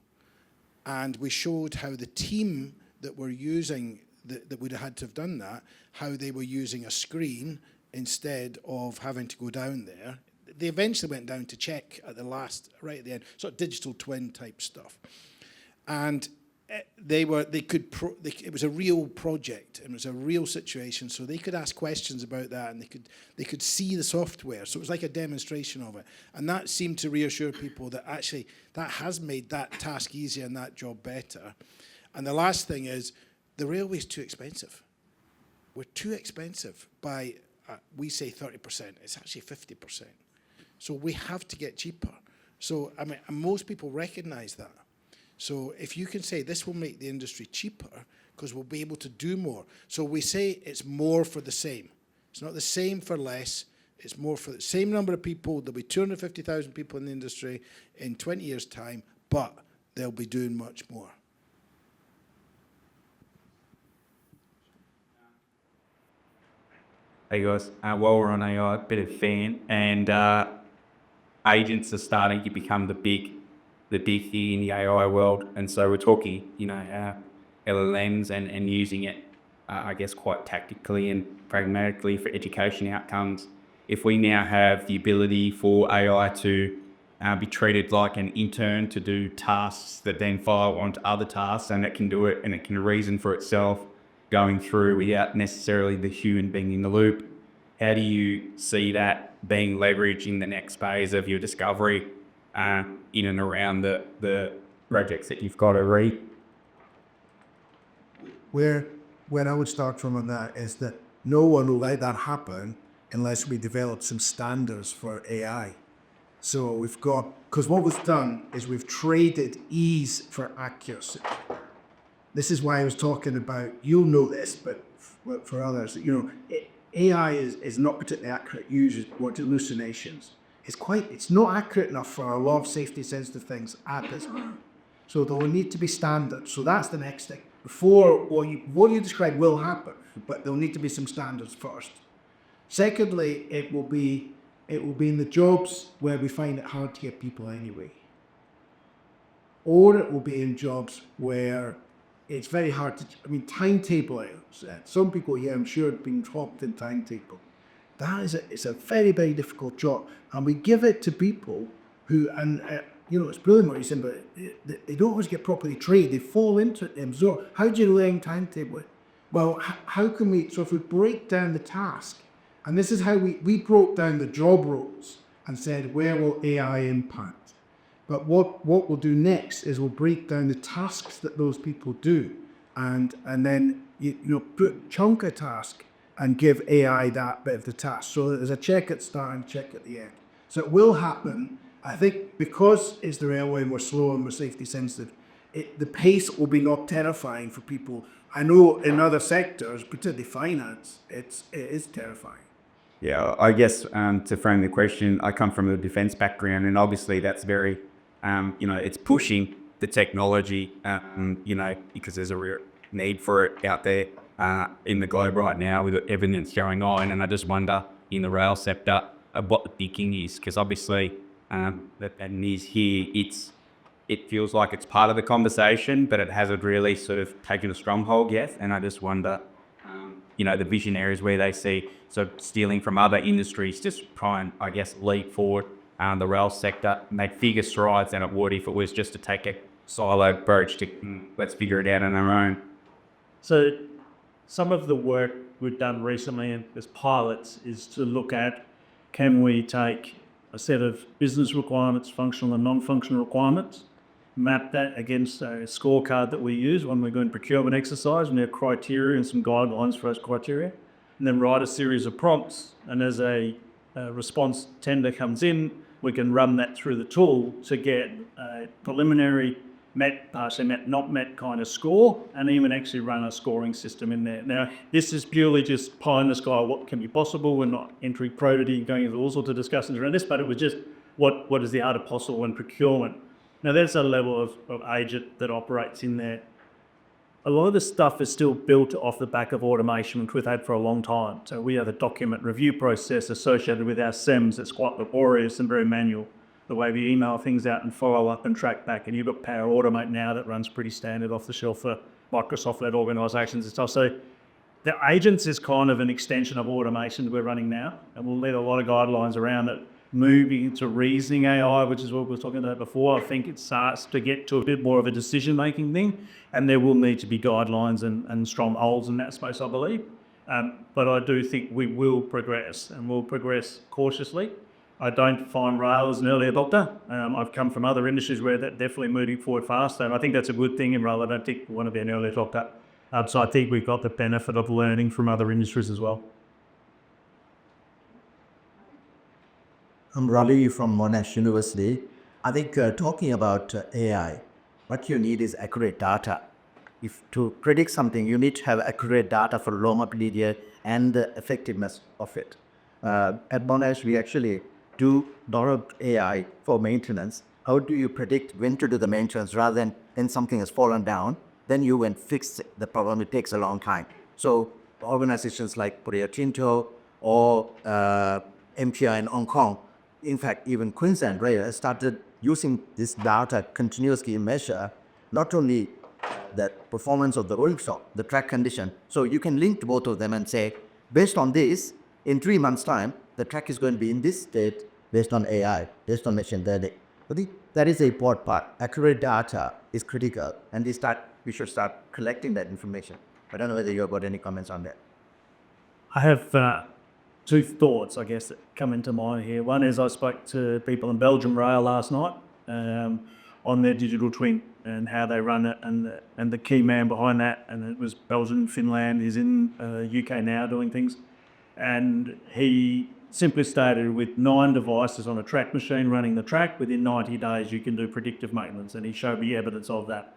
And we showed how the team that were using, that would have had to have done that, how they were using a screen instead of having to go down there. They eventually went down to check at the last, right at the end, sort of digital twin type stuff. And it was a real project, and it was a real situation, so they could ask questions about that, and they could see the software. So it was like a demonstration of it. And that seemed to reassure people that actually that has made that task easier and that job better. And the last thing is, the railway's too expensive. We're too expensive by, we say 30%. It's actually 50%. So we have to get cheaper. So, I mean, and most people recognise that. So if you can say this will make the industry cheaper because we'll be able to do more. So we say it's more for the same. It's not the same for less. It's more for the same number of people. There'll be 250,000 people in the industry in 20 years' time, but they'll be doing much more. Hey guys, while we're on AI, a bit of fan, and agents are starting to become the big thing in the AI world, and so we're talking, LLMs and using it, I guess, quite tactically and pragmatically for education outcomes. If we now have the ability for AI to be treated like an intern to do tasks that then follow onto other tasks, and it can do it and it can reason for itself, going through without necessarily the human being in the loop. How do you see that being leveraged in the next phase of your discovery in and around the projects that you've got to read? Where I would start from on that is that no one will let that happen unless we develop some standards for AI. So we've got, because what was done is we've traded ease for accuracy. This is why I was talking about, you'll know this, but for others, AI is not particularly accurate, uses hallucinations. It's not accurate enough for a lot of safety sensitive things at this point. So there will need to be standards. So that's the next thing. Before what you described will happen, but there'll need to be some standards first. Secondly, it will be in the jobs where we find it hard to get people anyway. Or it will be in jobs where it's very hard to, timetabling. Some people here, I'm sure, have been dropped in timetable. It's a very, very difficult job. And we give it to people who, it's brilliant what you're saying, but they don't always get properly trained. They fall into it. So how do you learn timetabling? Well, how can we, so if we break down the task, and this is how we broke down the job roles and said, where will AI impact? But what we'll do next is we'll break down the tasks that those people do, and then put chunk a task and give AI that bit of the task. So there's a check at the start and check at the end. So it will happen. I think because it's the railway and we're slow and we're safety sensitive, the pace will be not terrifying for people. I know in other sectors, particularly finance, it is terrifying. Yeah, I guess to frame the question, I come from a defence background, and obviously that's very, it's pushing the technology, because there's a real need for it out there in the globe right now with everything that's going on. And I just wonder in the rail sector what the thinking is, because obviously that is here. It feels like it's part of the conversation, but it hasn't really sort of taken a stronghold yet. And I just wonder, the vision areas where they see sort of stealing from other industries, just try and, I guess, leap forward the rail sector, make bigger strides than it would if it was just to take a siloed approach to let's figure it out on our own. So some of the work we've done recently as pilots is to look at, can we take a set of business requirements, functional and non-functional requirements, map that against a scorecard that we use when we're doing procurement exercise, and there are criteria and some guidelines for those criteria, and then write a series of prompts, and as a response tender comes in, we can run that through the tool to get a preliminary met, partially met, not met kind of score, and even actually run a scoring system in there. Now, this is purely just pie in the sky, what can be possible. We're not entering probity and going into all sorts of discussions around this, but it was just what is the art of possible in procurement. Now, there's a level of agent that operates in there. A lot of this stuff is still built off the back of automation, which we've had for a long time. So we have a document review process associated with our SEMS that's quite laborious and very manual. The way we email things out and follow up and track back. And you've got Power Automate now that runs pretty standard off the shelf for Microsoft-led organisations and stuff. So the agents is kind of an extension of automation that we're running now, and we'll need a lot of guidelines around it. Moving into reasoning AI, which is what we were talking about before, I think it starts to get to a bit more of a decision-making thing, and there will need to be guidelines and strongholds in that space, I believe. But I do think we will progress, and we'll progress cautiously. I don't find rail as an early adopter. I've come from other industries where that's definitely moving forward faster, and I think that's a good thing in rail. I don't think we want to be an early adopter. So I think we've got the benefit of learning from other industries as well. I'm Ravi from Monash University. I think talking about AI, what you need is accurate data. If to predict something, you need to have accurate data for low period and the effectiveness of it. At Monash, we actually do a lot of AI for maintenance. How do you predict when to do the maintenance rather than when something has fallen down, then you went fix the problem? It takes a long time. So organizations like Rio Tinto or MPI in Hong Kong, in fact, even Queensland Rail started using this data continuously measure not only the performance of the rolling stock, the track condition. So you can link both of them and say, based on this, in 3 months' time, the track is going to be in this state based on AI, based on machine learning. I think that is a important part. Accurate data is critical, and we should start collecting that information. I don't know whether you've got any comments on that. I have two thoughts, I guess, that come into mind here. One is I spoke to people in Belgium Rail last night on their digital twin and how they run it, and the key man behind that, and it was Belgium, Finland, is in UK now doing things. And he simply stated with 9 devices on a track machine running the track, within 90 days you can do predictive maintenance, and he showed me evidence of that,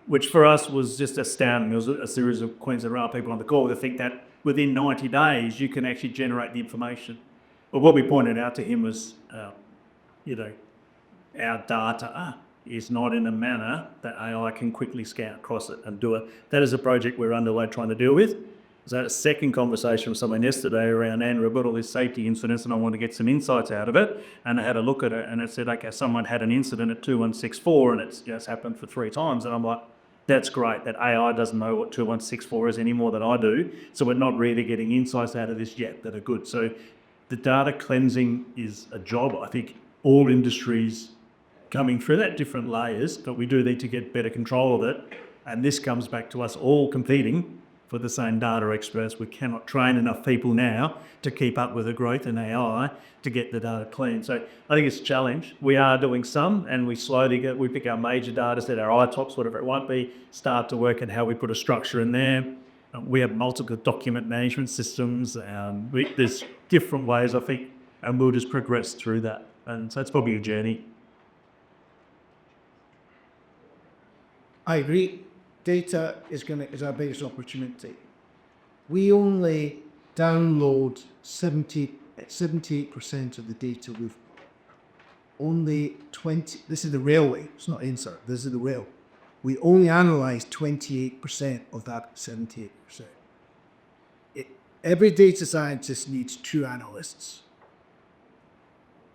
which for us was just astounding. There was a series of Queensland Rail people on the call that think that within 90 days you can actually generate the information. But what we pointed out to him was, our data is not in a manner that AI can quickly scan across it and do it. That is a project we're underway trying to deal with. So I had a second conversation with someone yesterday around, Andrew, about all these safety incidents, and I want to get some insights out of it. And I had a look at it, and it said, okay, someone had an incident at 2164, and it's happened for 3 times. And I'm like, that's great, that AI doesn't know what 2164 is any more than I do. So we're not really getting insights out of this yet that are good. So the data cleansing is a job. I think all industries coming through that, different layers, but we do need to get better control of it. And this comes back to us all competing for the same data experts. We cannot train enough people now to keep up with the growth in AI to get the data clean. So I think it's a challenge. We are doing some, and we slowly we pick our major data set, our ITOPs, whatever it might be, start to work at how we put a structure in there. We have multiple document management systems. There's different ways, I think, and we'll just progress through that. And so it's probably a journey. I agree. data is our biggest opportunity. We only download 78% of the data we've only 20, this is the railway, it's not insert, this is the rail. We only analyse 28% of that 78%. Every data scientist needs 2 analysts.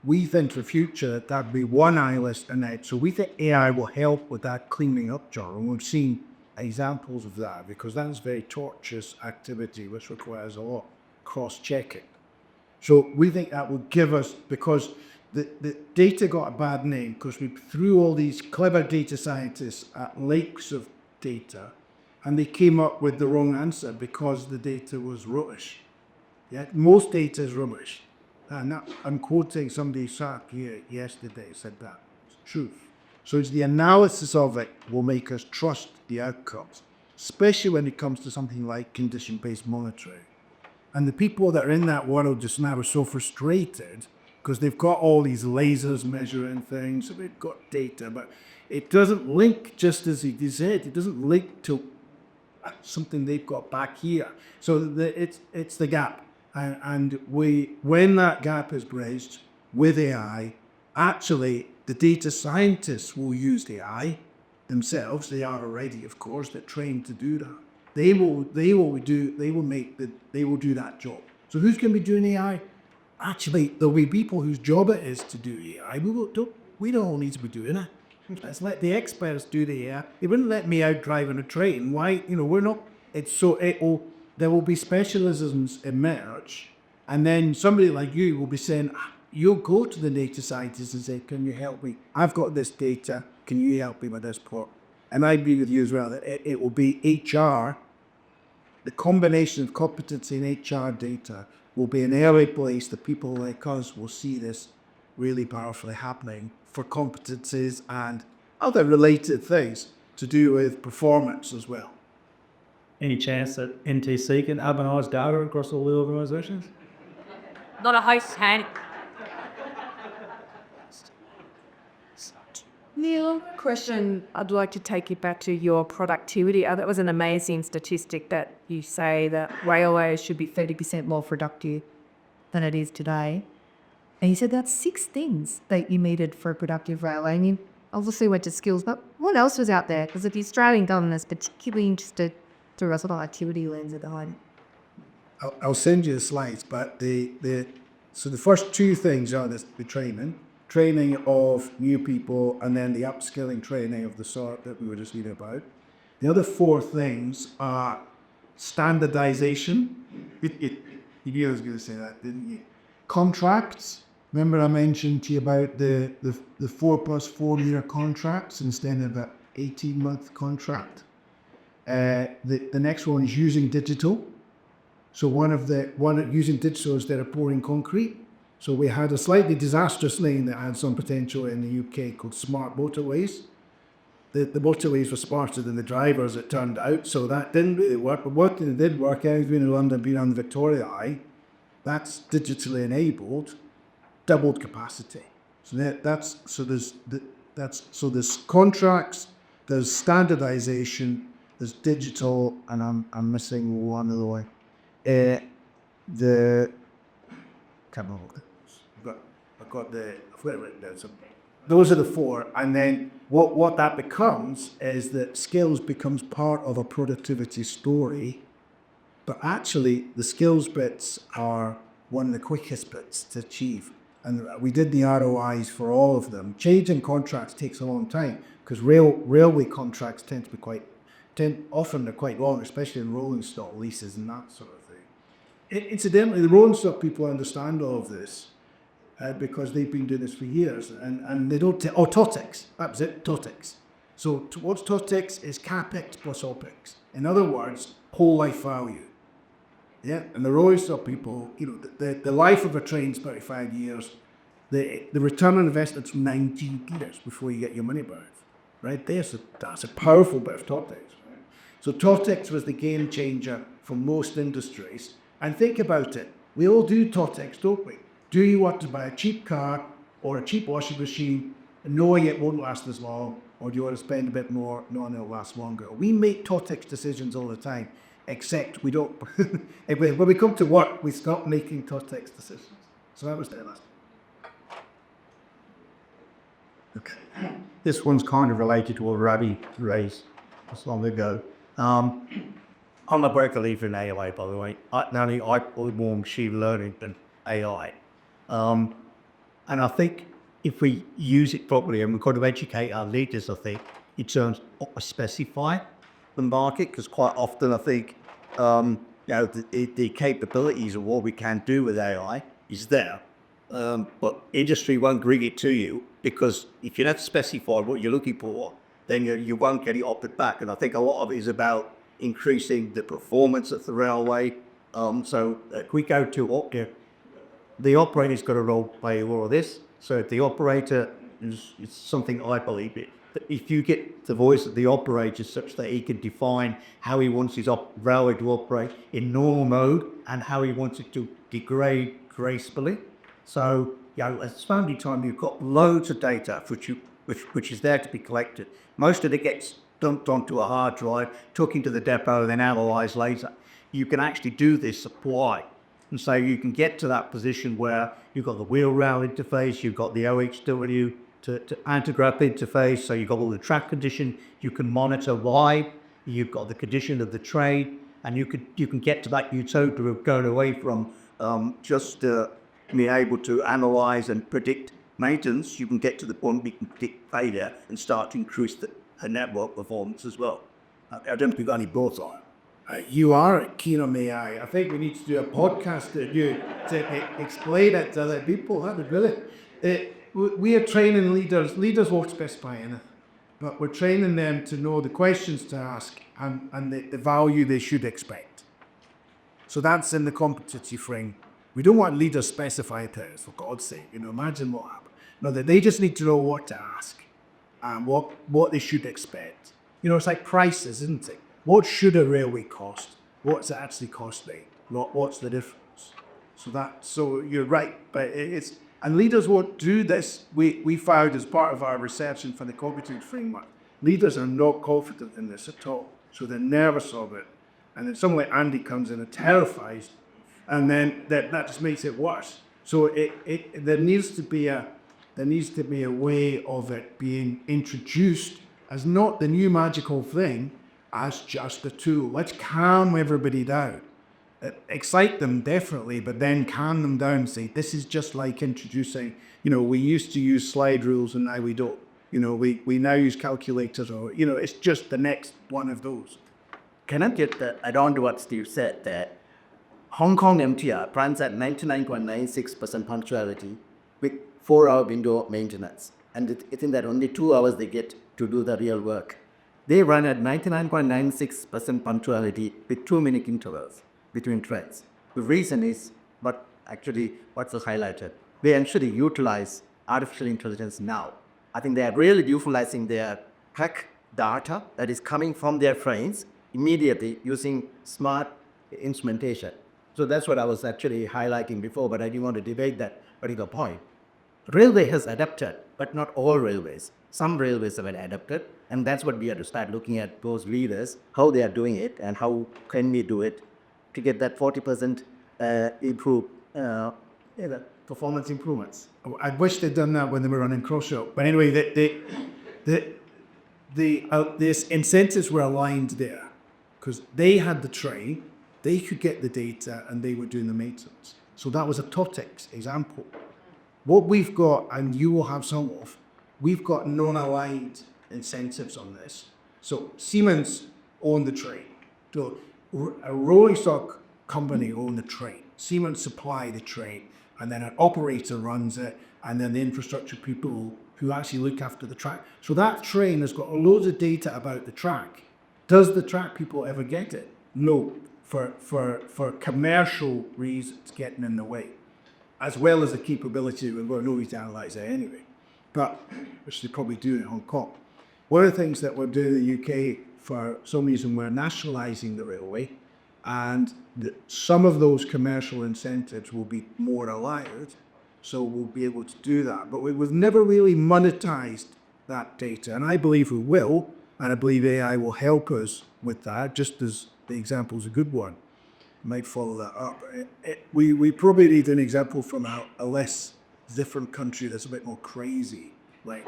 We think for future that'd be 1 analyst and that. So we think AI will help with that cleaning up job. And we've seen examples of that because that's very tortuous activity which requires a lot of cross-checking. So we think that will give us, because the data got a bad name because we threw all these clever data scientists at lakes of data and they came up with the wrong answer because the data was rubbish. Yeah, most data is rubbish. And I'm quoting somebody sat here yesterday said that. It's truth. So it's the analysis of it will make us trust the outcomes, especially when it comes to something like condition-based monitoring. And the people that are in that world just now are so frustrated because they've got all these lasers measuring things, so they've got data, but it doesn't link, just as he said, it doesn't link to something they've got back here. So it's the gap. And when that gap is bridged with AI, actually the data scientists will use AI themselves. They are already, of course, they're trained to do that. They will do that job. So who's going to be doing AI? Actually, there'll be people whose job it is to do AI. We don't all need to be doing it. Let's let the experts do the AI. They wouldn't let me out driving a train. Why? We're not. There will be specialisms emerge, and then somebody like you will be saying, you'll go to the data scientist and say, can you help me? I've got this data. Can you help me with this part? And I agree with you as well that it will be HR. The combination of competency and HR data will be an early place that people like us will see this really powerfully happening for competencies and other related things to do with performance as well. Any chance that NTC can harmonise data across all the organisations? Not a host hand. Neil, question. I'd like to take you back to your productivity. That was an amazing statistic that you say that railways should be 30% more productive than it is today. And you said that's 6 things that you needed for a productive railway. And you obviously went to skills, but what else was out there? Because the Australian government is particularly interested through a sort of activity lens at the moment. I'll send you the slides, but so the first 2 things are the training of new people, and then the upskilling training of the sort that we were just reading about. The other 4 things are standardization. You knew I was going to say that, didn't you? Contracts. Remember I mentioned to you about the 4 + 4 year contracts instead of an 18-month contract. The next one is using digital. So using digital instead of pouring concrete. So we had a slightly disastrous lane that had some potential in the UK called smart motorways. The motorways were smarter than the drivers, it turned out, so that didn't really work. But what did work, I was in London, being on the Victoria Eye, that's digitally enabled, doubled capacity. So there's contracts, there's standardization, there's digital, and I'm missing one other way. I've got it written down. So those are the 4, and then what that becomes is that skills becomes part of a productivity story, but actually the skills bits are one of the quickest bits to achieve. And we did the ROIs for all of them. Changing contracts takes a long time because railway contracts often they're quite long, especially in rolling stock leases and that sort of thing. Incidentally, the rolling stock people understand all of this because they've been doing this for years, and they don't TOTEX, that was it, TOTEX. So what's TOTEX is CapEx plus OpEx. In other words, whole life value. Yeah, and the rolling stock people, the life of a train is 35 years. The return on investment's 19 years before you get your money back. Right there, so that's a powerful bit of TOTEX. Right? So TOTEX was the game changer for most industries. And think about it, we all do TOTEX, don't we? Do you want to buy a cheap car or a cheap washing machine knowing it won't last as long, or do you want to spend a bit more knowing it'll last longer? We make TOTEX decisions all the time, except we don't. When we come to work, we stop making TOTEX decisions. So that was the last. Okay. This one's kind of related to what Ravi raised as long ago. I'm a breaker believer in AI, by the way. Not only I put more machine learning than AI. And I think if we use it properly, and we've got to educate our leaders, I think, in terms of specify the market, because quite often I think the capabilities of what we can do with AI is there. But industry won't bring it to you, because if you don't specify what you're looking for, then you won't get it opted back. And I think a lot of it is about increasing the performance of the railway. So if we go to the operator's got a role to play all of this. So if the operator is something I believe in. If you get the voice of the operator such that he can define how he wants his railway to operate in normal mode and how he wants it to degrade gracefully. So, at this moment in time, you've got loads of data which is there to be collected. Most of it gets dumped onto a hard drive, took into the depot, then analysed later. You can actually do this supply. And so you can get to that position where you've got the wheel rail interface, you've got the OHW to antograph interface, so you've got all the track condition, you can monitor live, you've got the condition of the train, and you can get to that utopia of going away from just being able to analyse and predict maintenance. You can get to the point where you can predict failure and start to increase the network performance as well. I don't think any both on. You are keen on AI. I think we need to do a podcast to explain it to other people. That would really. We are training leaders. Leaders won't specify anything, but we're training them to know the questions to ask and the value they should expect. So that's in the competency frame. We don't want leaders specify it, for God's sake. Imagine what happened. No, they just need to know what to ask and what they should expect. It's like prices, isn't it? What should a railway cost? What's it actually costing? What's the difference? So you're right, but and leaders won't do this. We found as part of our research and for the competency framework, leaders are not confident in this at all. So they're nervous of it. And then someone like Andy comes in and terrifies, and then that just makes it worse. So there needs to be a way of it being introduced as not the new magical thing, as just a tool. Let's calm everybody down. Excite them, definitely, but then calm them down and say, this is just like introducing, we used to use slide rules and now we don't. We now use calculators, or, it's just the next one of those. Can I add on to what Steve said, that Hong Kong MTR runs at 99.96% punctuality with 4-hour window of maintenance. And it's in that only 2 hours they get to do the real work. They run at 99.96% punctuality with 2-minute intervals between trains. The reason is what's highlighted. They actually utilize artificial intelligence now. I think they are really utilizing their track data that is coming from their trains immediately using smart instrumentation. So that's what I was actually highlighting before, but I didn't want to debate that particular point. Railway has adapted, but not all railways. Some railways have adapted, and that's what we have to start looking at, those leaders, how they are doing it, and how can we do it to get that 40% performance improvements. I wish they'd done that when they were running Crossrail. But anyway, the incentives were aligned there because they had the train, they could get the data, and they were doing the maintenance. So that was a TOTEX example. What we've got, and you will have some of, we've got non-aligned incentives on this. So Siemens own the train. So a rolling stock company own the train. Siemens supply the train, and then an operator runs it, and then the infrastructure people who actually look after the track. So that train has got loads of data about the track. Does the track people ever get it? No, for commercial reasons getting in the way, as well as the capability, well, no need to analyse it anyway, but which they probably do in Hong Kong. One of the things that we're doing in the UK, for some reason, we're nationalising the railway, and some of those commercial incentives will be more allowed. So we'll be able to do that. But we've never really monetized that data. And I believe we will. And I believe AI will help us with that, just as the example is a good one. Might follow that up. We probably need an example from a less different country that's a bit more crazy, like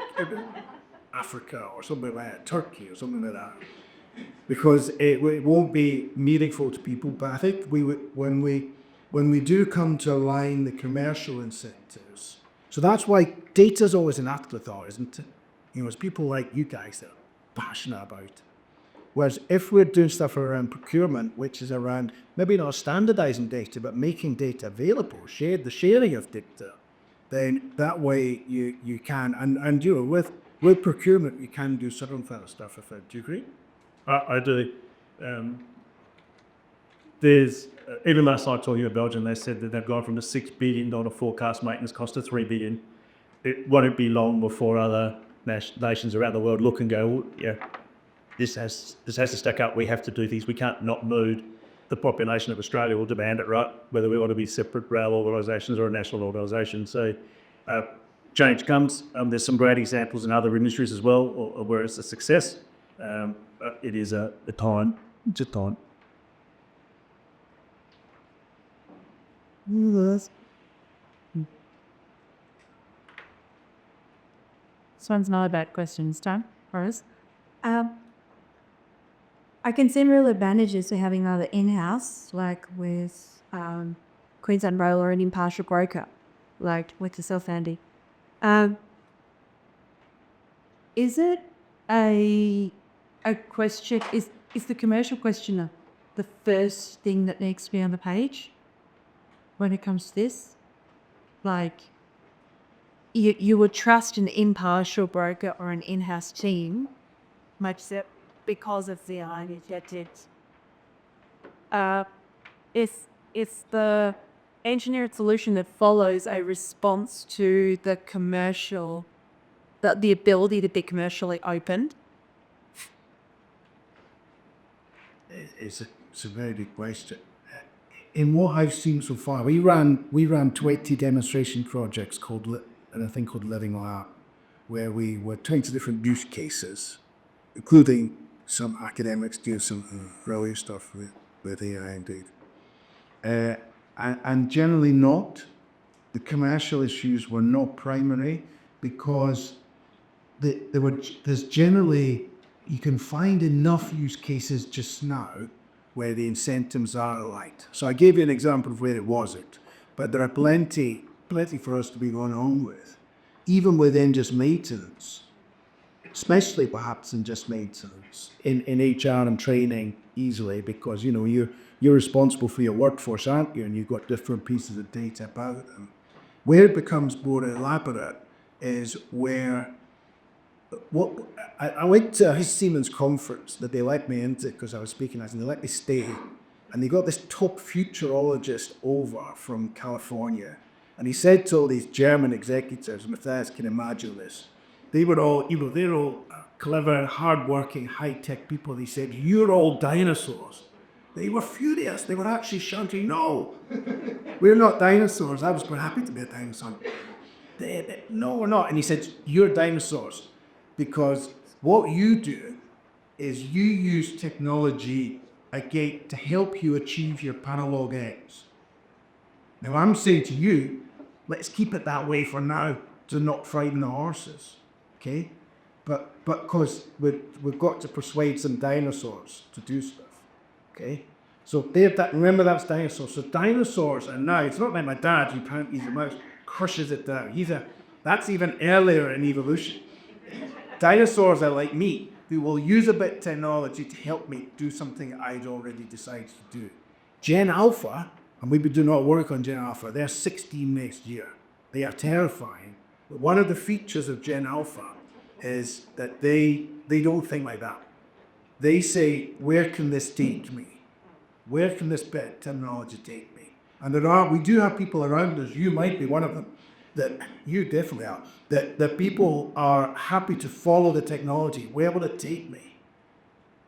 Africa or something like that, Turkey or something like that, because it won't be meaningful to people. But I think when we do come to align the commercial incentives, so that's why data's always an afterthought, isn't it? You know, it's people like you guys that are passionate about it. Whereas if we're doing stuff around procurement, which is around maybe not standardizing data, but making data available, the sharing of data, then that way you can, and you know, with procurement, you can do certain kind of stuff. Do you agree? I do. There's, even last night talking about Belgium, they said that they've gone from a $6 billion forecast maintenance cost to $3 billion. It won't be long before other nations around the world look and go, well, yeah, this has to stack up. We have to do things. We can't not move. The population of Australia will demand it, right? Whether we want to be separate rail organisations or a national organisation. So change comes. There's some great examples in other industries as well, where it's a success. But it is a time. It's a time. This one's not a bad question, this time. Rose? I can see real advantages to having either in-house, like with Queensland Rail, or an impartial broker, like with yourself, Andy. Is it a question, is the commercial questioner the first thing that needs to be on the page when it comes to this? Like, you would trust an impartial broker or an in-house team, much so because of the initiatives. It's the engineered solution that follows a response to the commercial, the ability to be commercially opened. It's a very good question. In what I've seen so far, we ran 20 demonstration projects called Living Lab, where we were trying to different use cases, including some academics doing some brilliant stuff with AI indeed. And generally not. The commercial issues were not primary because there's generally, you can find enough use cases just now where the incentives are aligned. So I gave you an example of where it wasn't, but there are plenty for us to be going on with, even within just maintenance, especially perhaps in just maintenance, in HR and training easily, because you know you're responsible for your workforce, aren't you? And you've got different pieces of data about them. Where it becomes more elaborate is where I went to a Siemens conference that they let me into because I was speaking at, and they let me stay. And they got this top futurologist over from California, and he said to all these German executives, Matthias can imagine this, they were all, you know, they're all clever, hard-working, high-tech people. He said, "You're all dinosaurs." They were furious. They were actually shouting, "No, we're not dinosaurs." I was quite happy to be a dinosaur. No, we're not. And he said, "You're dinosaurs because what you do is you use technology again to help you achieve your paralog ends." Now I'm saying to you, let's keep it that way for now to not frighten the horses, okay? But because we've got to persuade some dinosaurs to do stuff, okay? So remember that's dinosaurs. So dinosaurs are now, it's not like my dad who apparently he's a mouse, crushes it down. That's even earlier in evolution. Dinosaurs are like me, who will use a bit of technology to help me do something I'd already decided to do. Gen Alpha, and we do not work on Gen Alpha, they're 16 next year. They are terrifying. But one of the features of Gen Alpha is that they don't think like that. They say, where can this take me? Where can this bit of technology take me? And we do have people around us, you might be one of them, that you definitely are, that people are happy to follow the technology. Where will it take me?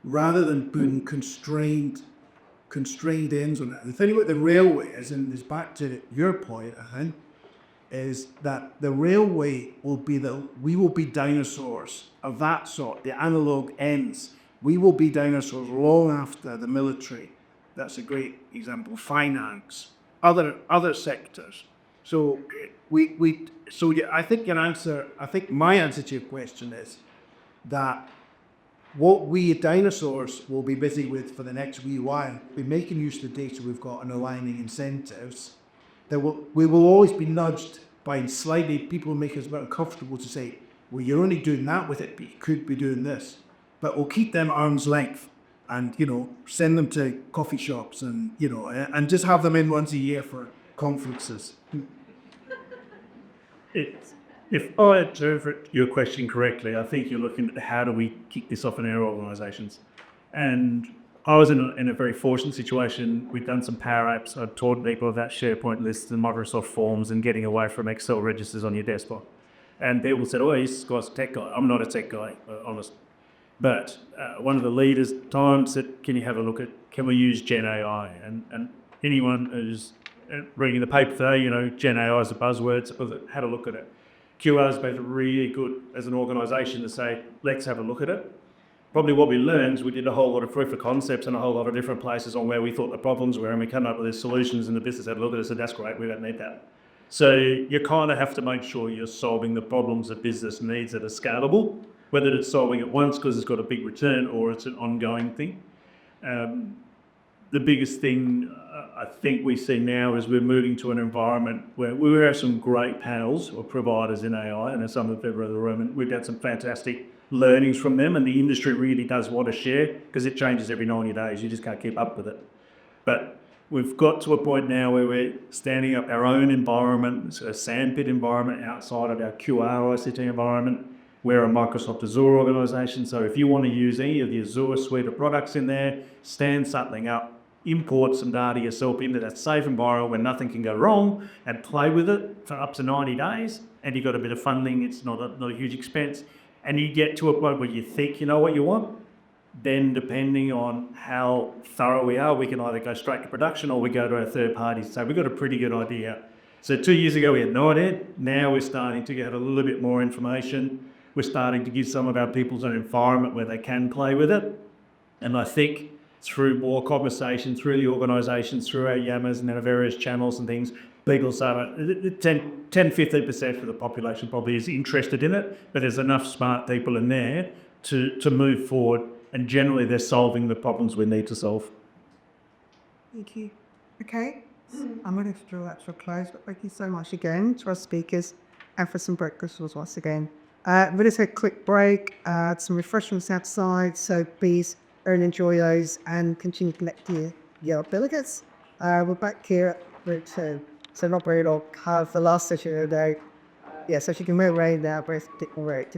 Rather than putting constrained ends on it. The thing about the railway is, and it's back to your point, I think, is that the railway will be we will be dinosaurs of that sort. The analog ends. We will be dinosaurs long after the military. That's a great example. Finance, other sectors. So I think my answer to your question is that what we dinosaurs will be busy with for the next wee while, be making use of the data we've got and aligning incentives. We will always be nudged by slightly people make us very uncomfortable to say, well, you're only doing that with it, but you could be doing this. But we'll keep them arm's length and, send them to coffee shops and, and just have them in once a year for conferences. If I interpret your question correctly, I think you're looking at how do we kick this off in our organisations. And I was in a very fortunate situation. We'd done some Power Apps. I'd taught people about SharePoint lists and Microsoft Forms and getting away from Excel registers on your desktop. And people said, oh, this guy's a tech guy. I'm not a tech guy, honest. But one of the leaders at the time said, can you have a look at, can we use Gen AI? And anyone who's reading the paper today, Gen AI is a buzzword, so had a look at it. QR's been really good as an organisation to say, let's have a look at it. Probably what we learned is we did a whole lot of proof of concepts in a whole lot of different places on where we thought the problems were, and we came up with these solutions, and the business had a look at it and said, that's great, we don't need that. So you kind of have to make sure you're solving the problems that business needs that are scalable, whether it's solving it once because it's got a big return or it's an ongoing thing. The biggest thing I think we see now is we're moving to an environment where we have some great panels or providers in AI, and there's some of them in the room, and we've got some fantastic learnings from them, and the industry really does want to share because it changes every 90 days. You just can't keep up with it. But we've got to a point now where we're standing up our own environment, a sandpit environment outside of our QR ICT environment. We're a Microsoft Azure organisation, so if you want to use any of the Azure suite of products in there, stand something up, import some data yourself into that safe environment where nothing can go wrong, and play with it for up to 90 days, and you've got a bit of funding, it's not a huge expense, and you get to a point where you think you know what you want, then depending on how thorough we are, we can either go straight to production or we go to our third parties. So we've got a pretty good idea. So 2 years ago we had no idea, now we're starting to get a little bit more information. We're starting to give some of our people an environment where they can play with it. And I think through more conversation, through the organisations, through our Yammers and our various channels and things, people start, 10-15% of the population probably is interested in it, but there's enough smart people in there to move forward, and generally they're solving the problems we need to solve. Thank you. Okay, I'm going to draw that to a close, but thank you so much again to our speakers and for some breakfasts once again. We're going to take a quick break, some refreshments outside, so please enjoy those and continue to collect your delegates. We're back here at route 2, so not very long, have the last session of the day. Yeah, so she can move right now, but it's right.